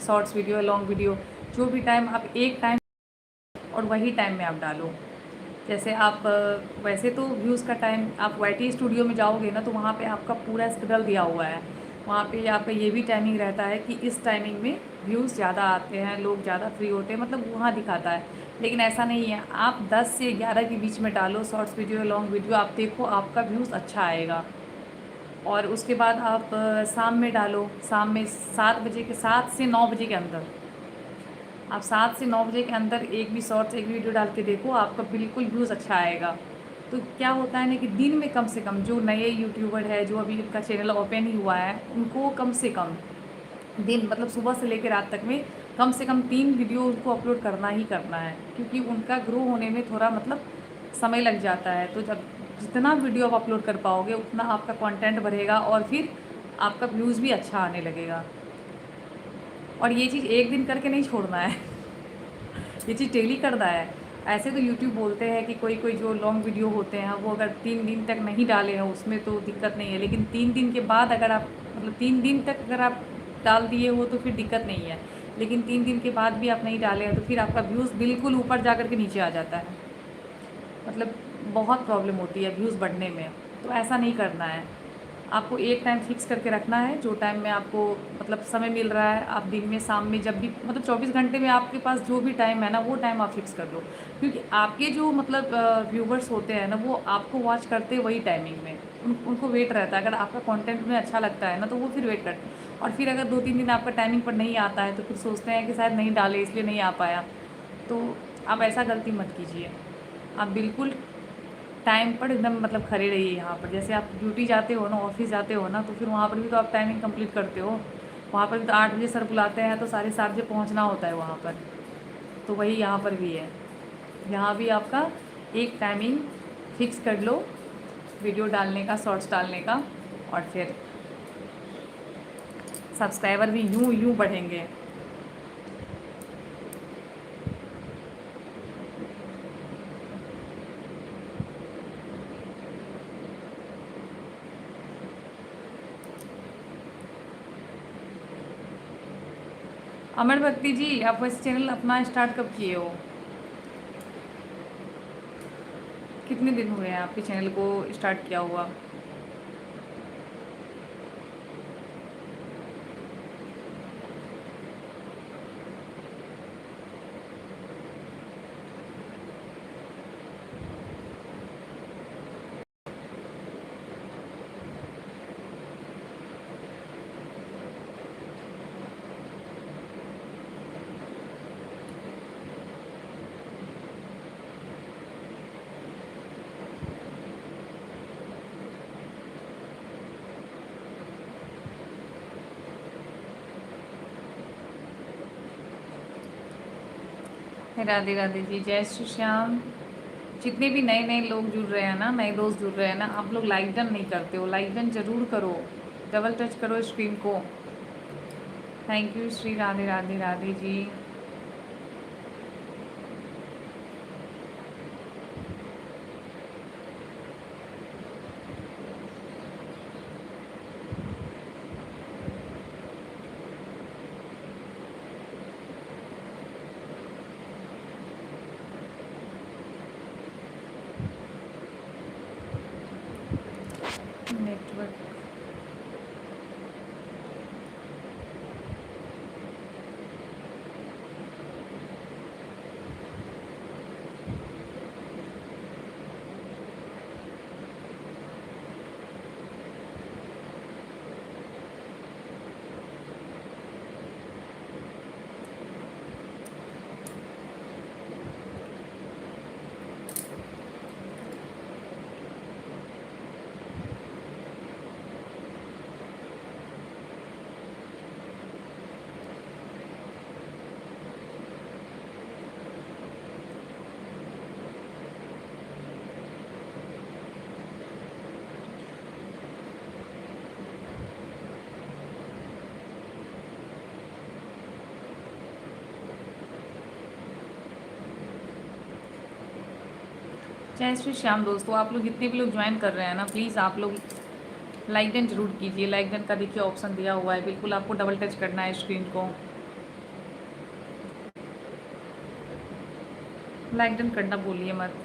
shorts video, long video, जो भी टाइम आप एक टाइम और वही टाइम में आप डालो। जैसे आप वैसे तो व्यूज़ का टाइम आप वाईटी स्टूडियो में जाओगे ना, तो वहाँ पे आपका पूरा स्केड्यूल दिया हुआ है। वहाँ पे आपका ये भी टाइमिंग रहता है कि इस टाइमिंग में व्यूज़ ज़्यादा आते हैं, लोग ज़्यादा फ्री होते हैं, मतलब वहाँ दिखाता है। लेकिन ऐसा नहीं है, आप 10 से 11 के बीच में डालो शॉर्ट्स वीडियो, लॉन्ग वीडियो, आप देखो आपका व्यूज़ अच्छा आएगा। और उसके बाद आप शाम में डालो, शाम में 7 बजे के, 7 से 9 बजे के अंदर, आप 7 से 9 बजे के अंदर एक भी शॉर्ट्स, एक भी वीडियो डाल के देखो, आपका बिल्कुल व्यूज़ अच्छा आएगा। तो क्या होता है ना कि दिन में कम से कम जो नए यूट्यूबर है, जो अभी उनका चैनल ओपन ही हुआ है, उनको कम से कम दिन मतलब सुबह से लेकर रात तक में कम से कम 3 वीडियो उनको अपलोड करना ही करना है, क्योंकि उनका ग्रो होने में थोड़ा मतलब समय लग जाता है। तो जब जितना वीडियो आप अपलोड कर पाओगे उतना आपका कंटेंट बढ़ेगा और फिर आपका व्यूज़ भी अच्छा आने लगेगा। और ये चीज़ एक दिन करके नहीं छोड़ना है, ये चीज़ डेली करना है। ऐसे तो यूट्यूब बोलते हैं कि कोई कोई जो लॉन्ग वीडियो होते हैं वो अगर 3 दिन तक नहीं डाले हैं उसमें तो दिक्कत नहीं है, लेकिन 3 दिन के बाद अगर आप मतलब 3 दिन तक अगर आप डाल दिए हो तो फिर दिक्कत नहीं है। लेकिन 3 दिन के बाद भी आप नहीं डाले हैं तो फिर आपका व्यूज़ बिल्कुल ऊपर जा कर के नीचे आ जाता है, मतलब बहुत प्रॉब्लम होती है व्यूज़ बढ़ने में। तो ऐसा नहीं करना है, आपको एक टाइम फिक्स करके रखना है, जो टाइम में आपको मतलब समय मिल रहा है, आप दिन में, शाम में, जब भी मतलब 24 घंटे में आपके पास जो भी टाइम है ना, वो टाइम आप फिक्स कर लो। क्योंकि आपके जो मतलब व्यूवर्स होते हैं ना, वो आपको वॉच करते हैं वही टाइमिंग में, उनको वेट रहता है। अगर आपका कंटेंट उन्हें अच्छा लगता है ना, तो वो फिर वेट करते हैं। और फिर अगर 2-3 दिन आपका टाइमिंग पर नहीं आता है तो फिर सोचते हैं कि शायद नहीं डाले इसलिए नहीं आ पाया। तो आप ऐसा गलती मत कीजिए, आप बिल्कुल टाइम पर एकदम मतलब खड़े रहिए यहाँ पर। जैसे आप ड्यूटी जाते हो ना, ऑफिस जाते हो ना, तो फिर वहाँ पर भी तो आप टाइमिंग कंप्लीट करते हो। वहाँ पर भी तो 8 बजे सर बुलाते हैं, तो 7:30 बजे पहुँचना होता है वहाँ पर। तो वही यहाँ पर भी है। यहाँ भी आपका एक टाइमिंग फिक्स कर लो वीडियो डालने का, शॉर्ट्स डालने का, और फिर सब्सक्राइबर भी यूं यूं बढ़ेंगे। अमर भक्ति जी, आप वैसे चैनल अपना स्टार्ट कब किए हो? कितने दिन हुए हैं आपके चैनल को स्टार्ट किया हुआ? राधे राधे जी, जय श्री श्याम। जितने भी नए नए लोग जुड़ रहे हैं ना, नए दोस्त जुड़ रहे हैं ना, आप लोग लाइक डन नहीं करते हो। लाइक डन जरूर करो, डबल टच करो स्क्रीन को। Thank you Shri Radhe Radhe Radhe ji. Network. जय श्री श्याम दोस्तों, आप लोग जितने भी लोग ज्वाइन कर रहे हैं ना, प्लीज़ आप लोग लाइक डन जरूर कीजिए। लाइक डन का देखिए ऑप्शन दिया हुआ है, बिल्कुल आपको डबल टच करना है स्क्रीन को। लाइक डन करना भूलिए मत।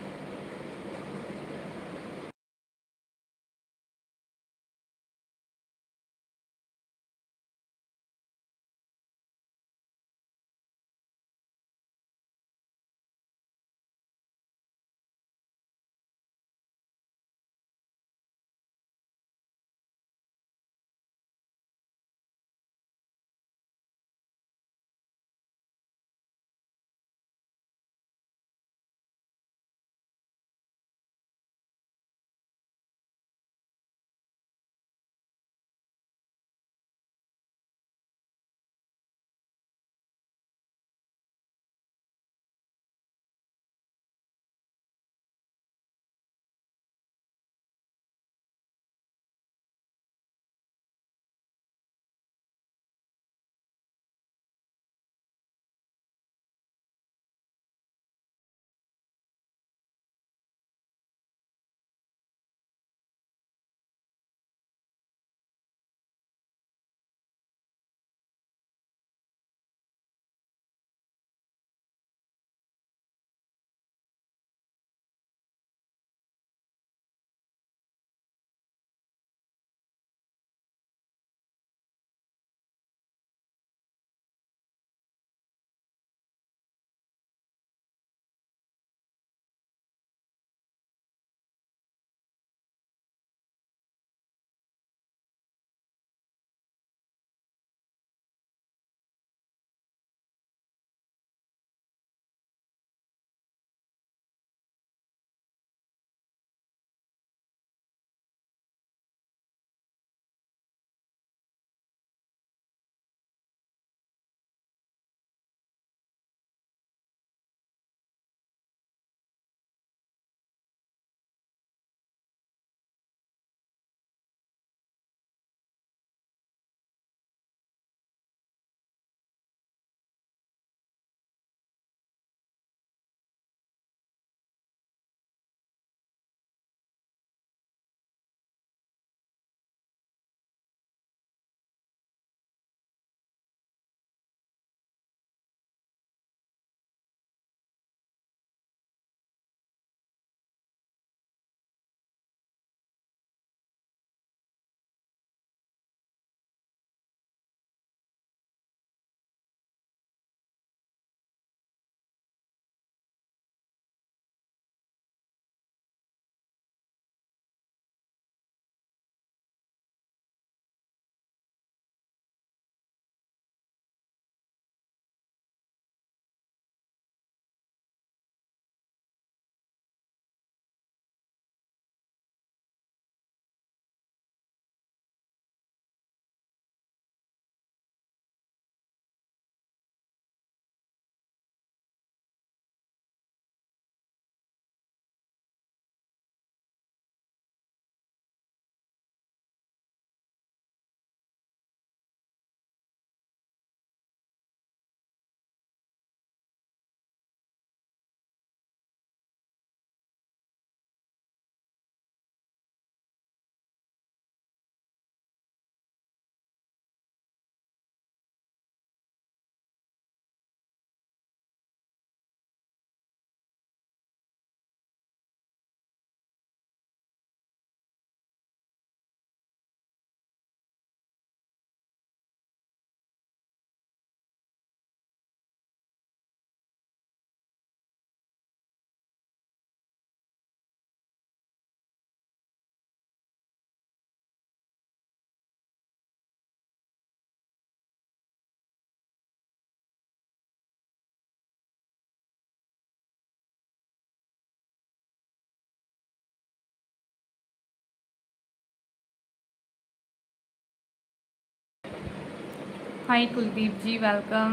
हाय कुलदीप जी, वेलकम।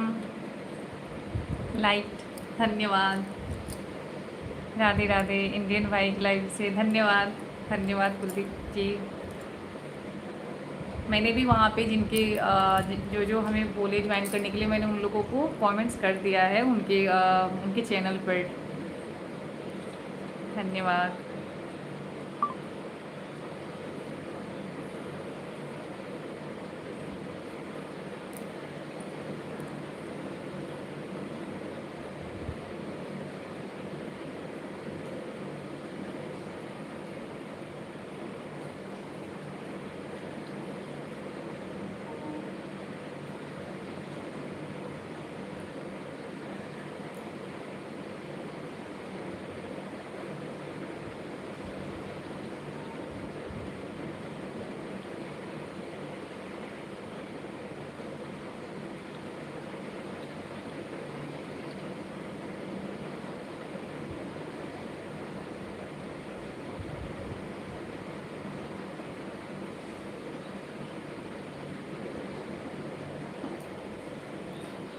लाइट, धन्यवाद। Radhe Radhe. Indian wild life से धन्यवाद। धन्यवाद कुलदीप जी। मैंने भी वहाँ पे जिनके जो जो हमें बोले ज्वाइन करने के लिए, मैंने उन लोगों को कमेंट्स कर दिया है उनके चैनल पर। धन्यवाद।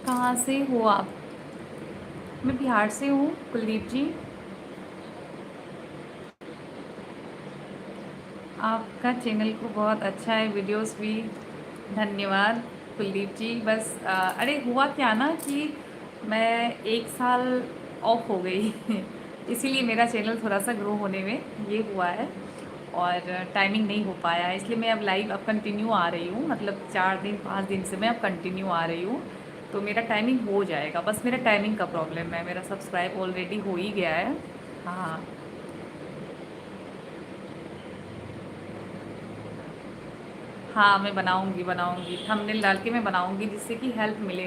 कहाँ से हो आप? मैं बिहार से हूँ कुलदीप जी। आपका चैनल को बहुत अच्छा है, वीडियोस भी। धन्यवाद कुलदीप जी। बस अरे हुआ क्या ना कि मैं 1 साल ऑफ हो गई इसीलिए मेरा चैनल थोड़ा सा ग्रो होने में ये हुआ है, और टाइमिंग नहीं हो पाया, इसलिए मैं अब कंटिन्यू आ रही हूँ। मतलब 4 दिन 5 दिन से मैं अब कंटिन्यू आ रही हूँ, तो मेरा टाइमिंग हो जाएगा। बस मेरा टाइमिंग का प्रॉब्लम है। मेरा सब्सक्राइब ऑलरेडी हो ही गया है। हाँ हाँ, मैं बनाऊँगी थंबनेल डाल के मैं बनाऊँगी, जिससे कि हेल्प मिले।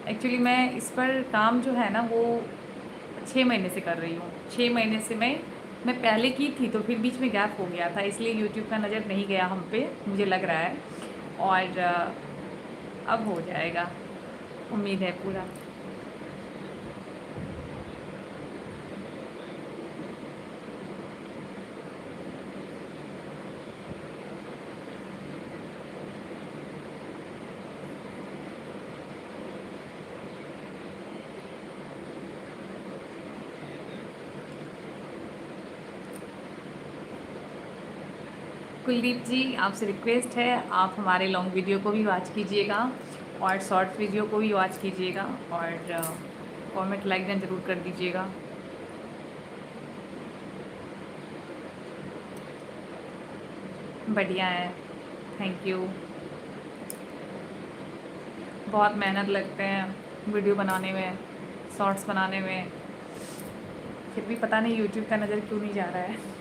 एक्चुअली मैं इस पर काम जो है ना वो 6 महीने से कर रही हूँ। 6 महीने से मैं पहले की थी, तो फिर बीच में गैप हो गया था, इसलिए यूट्यूब का नज़र नहीं गया हम पे, मुझे लग रहा है। और अब हो जाएगा, उम्मीद है पूरा। कुलदीप जी, आपसे रिक्वेस्ट है, आप हमारे लॉन्ग वीडियो को भी वॉच कीजिएगा और शॉर्ट वीडियो को भी वॉच कीजिएगा, और कमेंट लाइक डन ज़रूर कर दीजिएगा। बढ़िया है, थैंक यू। बहुत मेहनत लगते हैं वीडियो बनाने में, शॉर्ट्स बनाने में, फिर भी पता नहीं यूट्यूब का नज़र क्यों नहीं जा रहा है।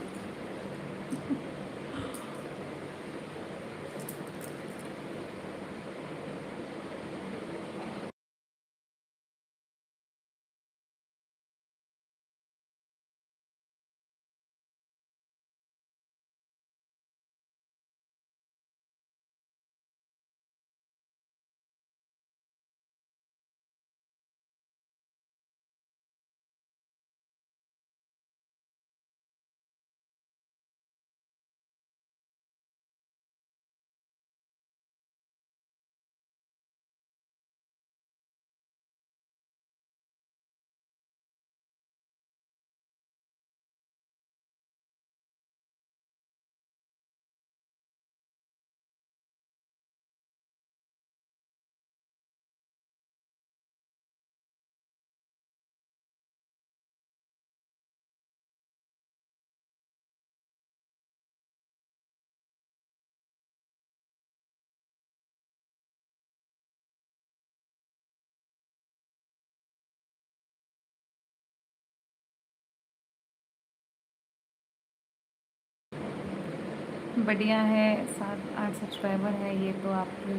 बढ़िया है, 7 8 सब्सक्राइबर है, ये तो आपने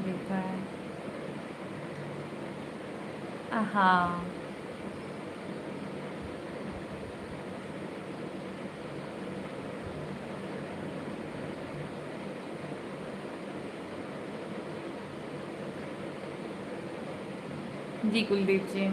देखा है। हाँ जी कुलदीप जी।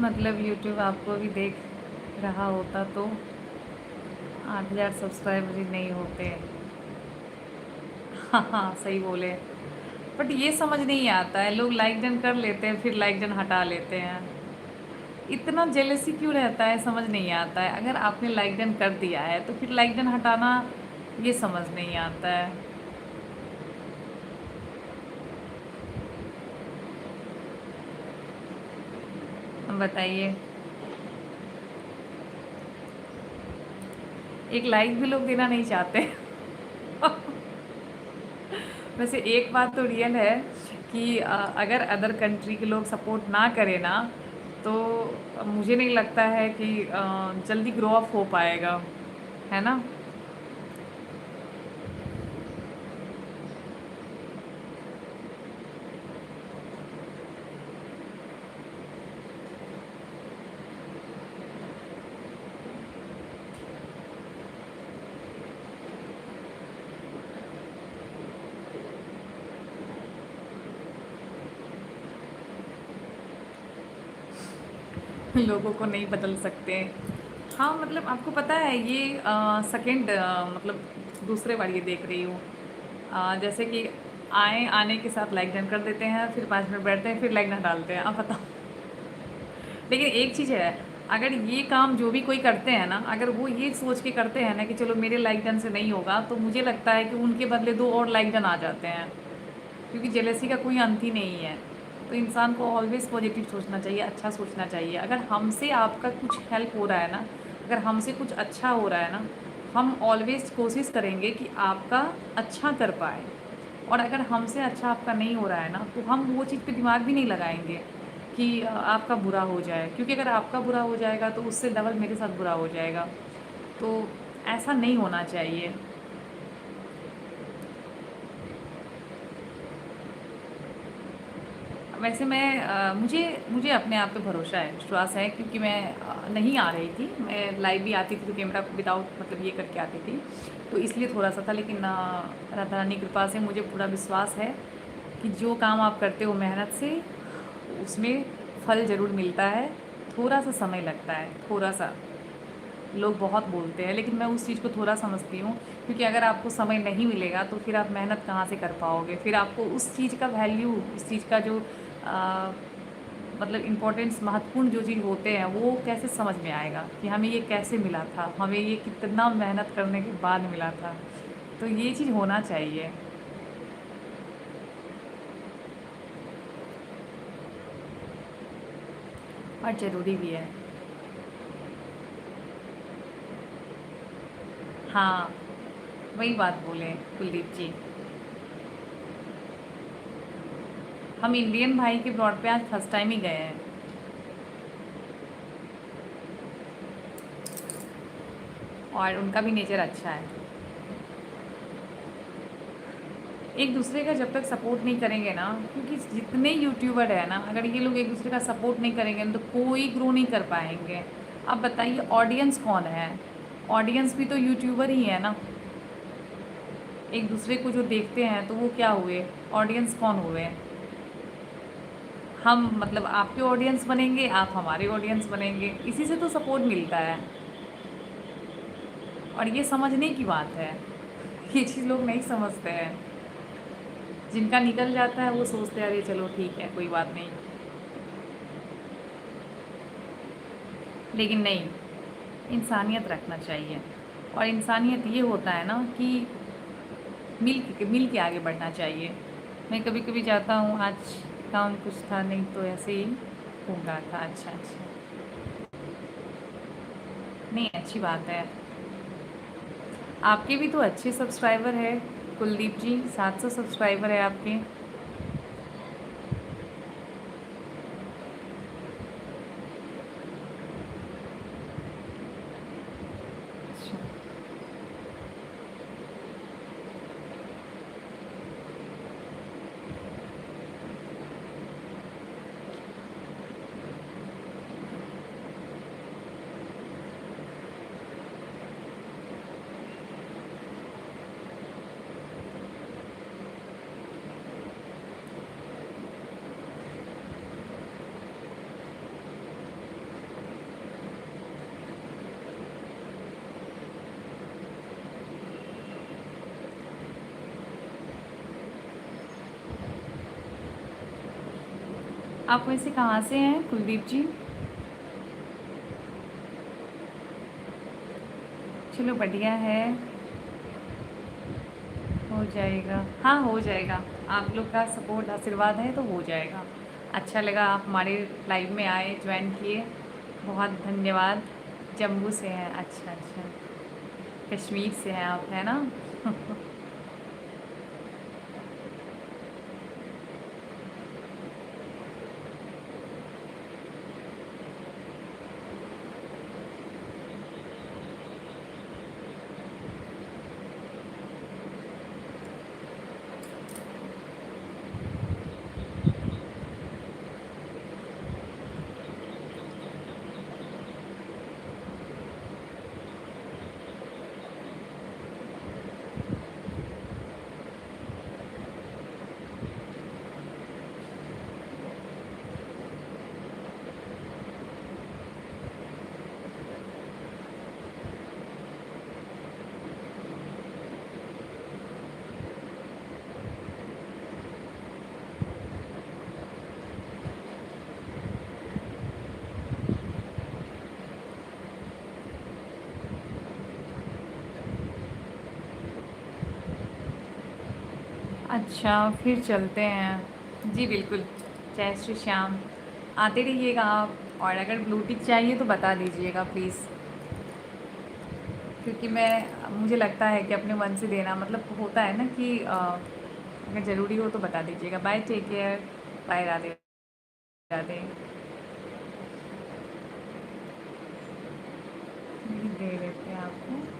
मतलब यूट्यूब आपको भी देख रहा होता तो 8,000 सब्सक्राइबर ही नहीं होते। हाँ हाँ, सही बोले। बट ये समझ नहीं आता है, लोग लाइक डन कर लेते हैं फिर लाइक डन हटा लेते हैं। इतना जेलसी क्यों रहता है समझ नहीं आता है। अगर आपने लाइक डन कर दिया है तो फिर लाइक डन हटाना, ये समझ नहीं आता है। बताइए, एक लाइक भी लोग देना नहीं चाहते। वैसे एक बात तो रियल है कि अगर अदर कंट्री के लोग सपोर्ट ना करें ना, तो मुझे नहीं लगता है कि जल्दी ग्रो अप हो पाएगा, है ना। लोगों को नहीं बदल सकते। हाँ, मतलब आपको पता है ये सेकंड मतलब दूसरे बार ये देख रही हूँ। जैसे कि आने के साथ लाइक डन कर देते हैं, फिर 5 मिनट बैठते हैं, फिर लाइक ना डालते हैं। आप बताओ। लेकिन एक चीज़ है, अगर ये काम जो भी कोई करते हैं ना, अगर वो ये सोच के करते हैं ना कि चलो मेरे लाइक डन से नहीं होगा, तो मुझे लगता है कि उनके बदले 2 और लाइक डन आ जाते हैं। क्योंकि जेलसी का कोई अंत ही नहीं है। तो इंसान को ऑलवेज़ पॉजिटिव सोचना चाहिए, अच्छा सोचना चाहिए। अगर हमसे आपका कुछ हेल्प हो रहा है ना, अगर हमसे कुछ अच्छा हो रहा है ना, हम ऑलवेज़ कोशिश करेंगे कि आपका अच्छा कर पाए। और अगर हमसे अच्छा आपका नहीं हो रहा है ना, तो हम वो चीज़ पे दिमाग भी नहीं लगाएंगे कि आपका बुरा हो जाए। क्योंकि अगर आपका बुरा हो जाएगा तो उससे डबल मेरे साथ बुरा हो जाएगा। तो ऐसा नहीं होना चाहिए। वैसे मैं मुझे मुझे अपने आप पे भरोसा है, विश्वास है। क्योंकि मैं नहीं आ रही थी, मैं लाइव भी आती थी तो कैमरा विदाउट मतलब ये करके आती थी, तो इसलिए थोड़ा सा था। लेकिन राधा रानी की कृपा से मुझे पूरा विश्वास है कि जो काम आप करते हो मेहनत से, उसमें फल ज़रूर मिलता है। थोड़ा सा समय लगता है, थोड़ा सा। लोग बहुत बोलते हैं, लेकिन मैं उस चीज़ को थोड़ा समझती हूँ। क्योंकि अगर आपको समय नहीं मिलेगा तो फिर आप मेहनत कहाँ से कर पाओगे। फिर आपको उस चीज़ का वैल्यू, उस चीज़ का जो आ, मतलब इम्पोर्टेंस, महत्वपूर्ण जो चीज़ होते हैं, वो कैसे समझ में आएगा कि हमें ये कैसे मिला था, हमें ये कितना मेहनत करने के बाद मिला था। तो ये चीज़ होना चाहिए। और ज़रूरी भी है। हाँ, वही बात बोले कुलदीप जी। हम इंडियन भाई के ब्रॉड पे आज फर्स्ट टाइम ही गए हैं। और उनका भी नेचर अच्छा है। एक दूसरे का जब तक सपोर्ट नहीं करेंगे ना, क्योंकि जितने यूट्यूबर है ना, अगर ये लोग एक दूसरे का सपोर्ट नहीं करेंगे ना, तो कोई ग्रो नहीं कर पाएंगे। अब बताइए ऑडियंस कौन है। ऑडियंस भी तो यूट्यूबर ही है ना। एक दूसरे को जो देखते हैं तो वो क्या हुए, ऑडियंस कौन हुए। हम मतलब आपके ऑडियंस बनेंगे, आप हमारे ऑडियंस बनेंगे, इसी से तो सपोर्ट मिलता है। और ये समझने की बात है। ये चीज़ लोग नहीं समझते हैं। जिनका निकल जाता है वो सोचते हैं अरे चलो ठीक है, कोई बात नहीं। लेकिन नहीं, इंसानियत रखना चाहिए। और इंसानियत ये होता है ना कि मिल के आगे बढ़ना चाहिए। मैं कभी कभी जाता हूँ, आज काम कुछ था नहीं तो ऐसे ही घूम रहा था। अच्छा अच्छा, नहीं अच्छी बात है। आपके भी तो अच्छे सब्सक्राइबर है कुलदीप जी, 700 सब्सक्राइबर है आपके। अच्छा, आप वैसे कहाँ से हैं कुलदीप जी? चलो बढ़िया है, हो जाएगा। हाँ हो जाएगा, आप लोग का सपोर्ट आशीर्वाद है तो हो जाएगा। अच्छा लगा आप हमारे लाइव में आए, ज्वाइन किए, बहुत धन्यवाद। जम्मू से हैं? अच्छा अच्छा, कश्मीर से हैं आप, है ना? अच्छा फिर चलते हैं जी, बिल्कुल। जय श्री श्याम। आते रहिएगा आप, और अगर ब्लू टिक चाहिए तो बता दीजिएगा प्लीज़, क्योंकि मैं, मुझे लगता है कि अपने मन से देना, मतलब होता है ना कि अगर ज़रूरी हो तो बता दीजिएगा। Bye, take care. Bye, Radhe Radhe. दे देते हैं आपको।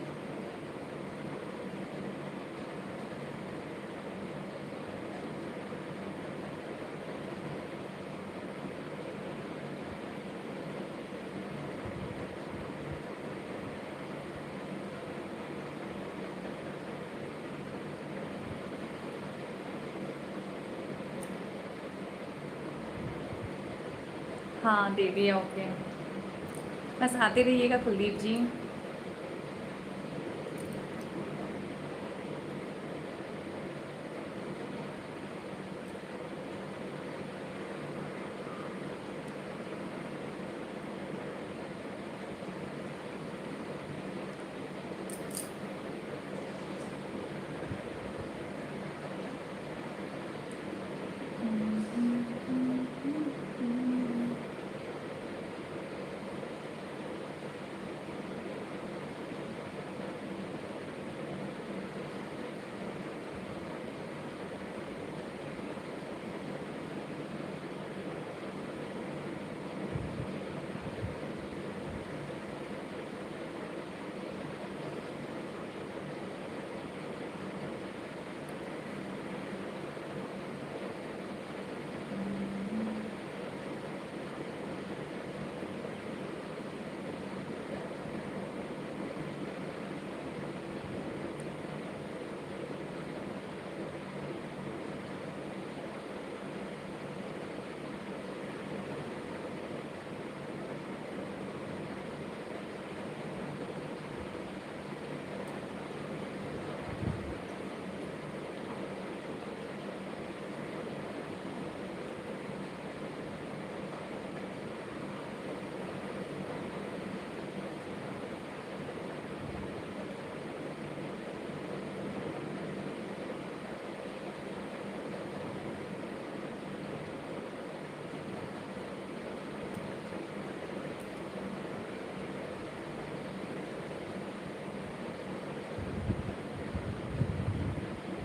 हाँ दे दिया, ओके। बस आते रहिएगा कुलदीप जी।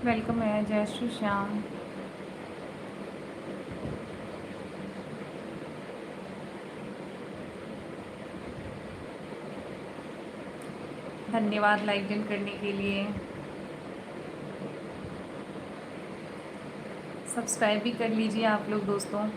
वेलकम है, जय श्री श्याम। धन्यवाद लाइक इन करने के लिए। सब्सक्राइब भी कर लीजिए आप लोग दोस्तों।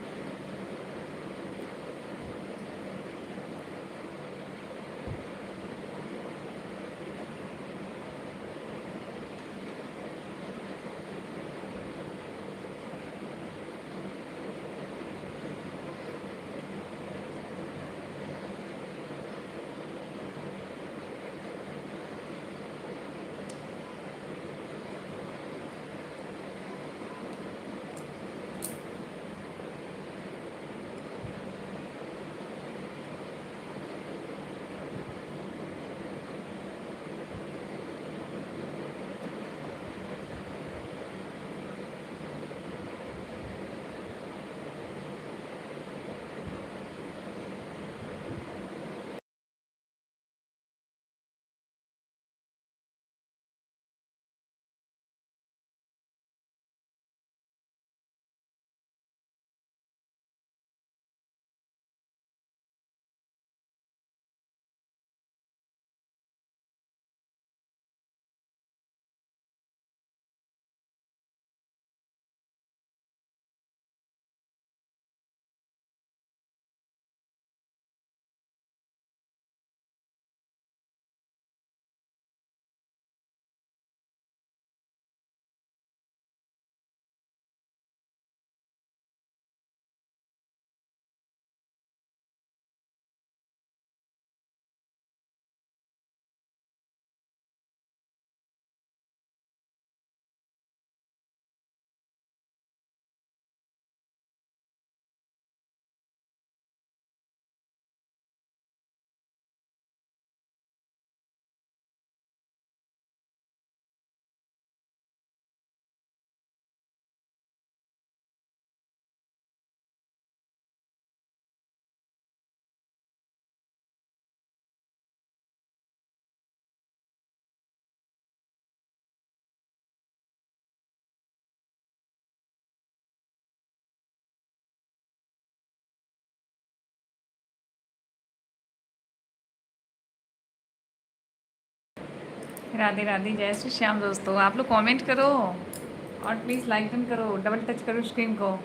राधे राधे, जय श्री श्याम दोस्तों। आप लोग कमेंट करो और प्लीज़ लाइक डन करो, डबल टच करो स्क्रीन को।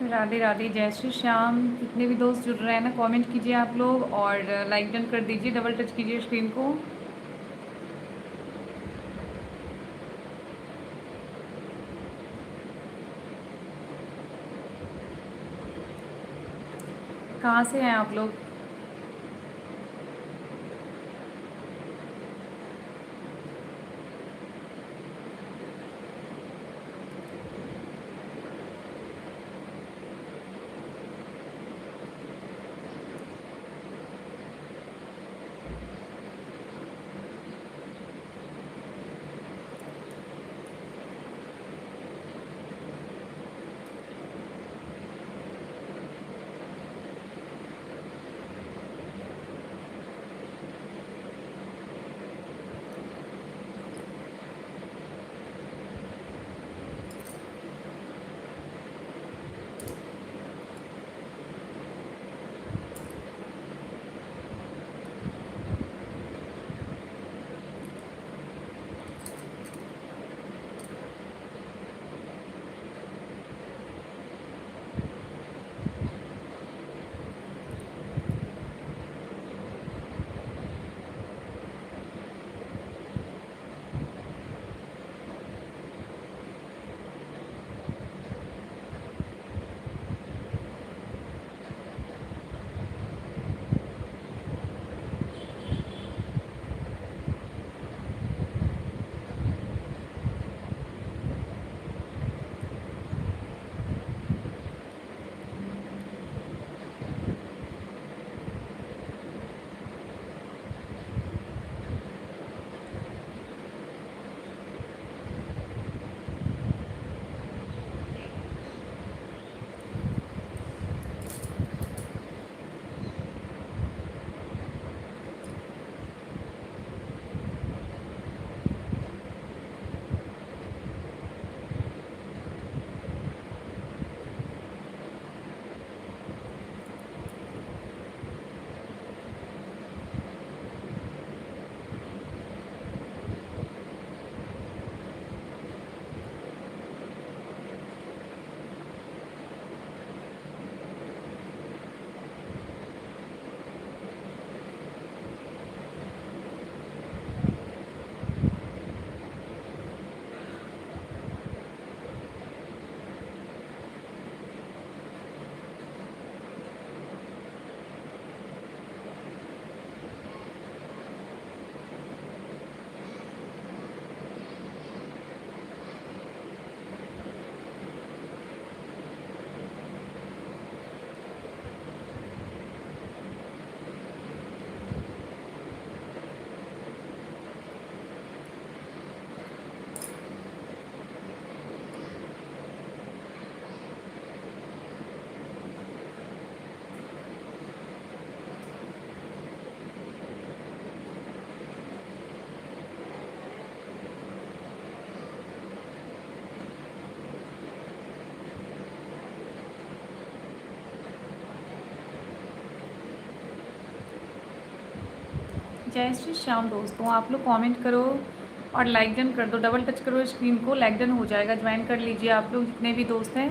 राधे राधे, जय श्री श्याम। कितने भी दोस्त जुड़ रहे हैं ना, कमेंट कीजिए आप लोग और लाइक डन कर दीजिए, डबल टच कीजिए स्क्रीन को। कहाँ से हैं आप लोग? जय श्री श्याम दोस्तों, आप लोग कमेंट करो और लाइक डन कर दो, डबल टच करो स्क्रीन को, लाइक डन हो जाएगा। ज्वाइन कर लीजिए आप लोग जितने भी दोस्त हैं,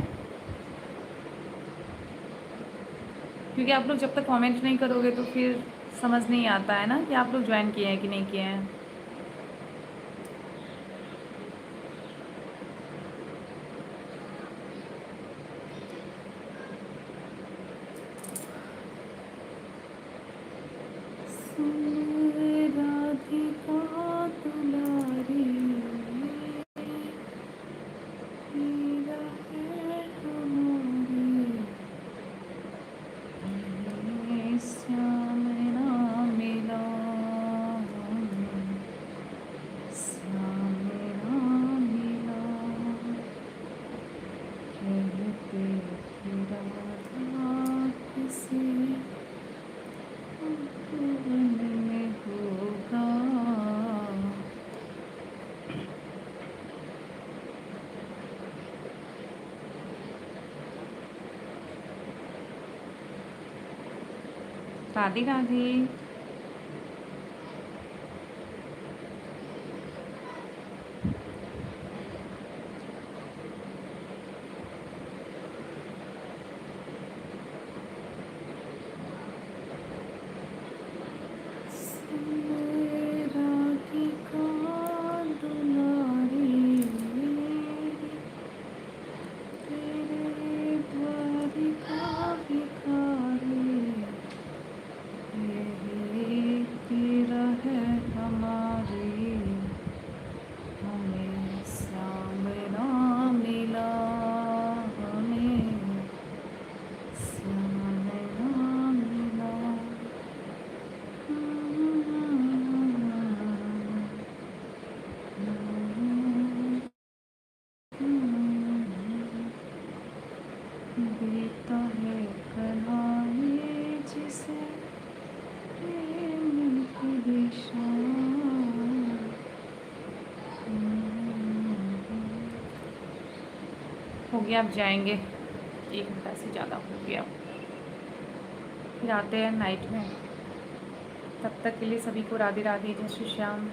क्योंकि आप लोग जब तक कमेंट नहीं करोगे तो फिर समझ नहीं आता है ना कि आप लोग ज्वाइन किए हैं कि नहीं किए हैं। राधिका दुलारी हीरा है हमारी, श्याम ना मिला, श्याम ना मिला, कहते थे राधा किसी में होगा। राधे राधे। राधिका दुलारी तेरे द्वारिका भिखारी, यही तेरा है हमारी, हमें श्याम ना मिला, हमें श्याम ना मिला। देता है कन्हैया जिसे प्रेम की दिशा। हो गया, अब जाएंगे, 1 घंटा से ज़्यादा हो गया, फिर आते हैं नाइट में। तब तक के लिए सभी को राधे राधे, जय श्री श्याम।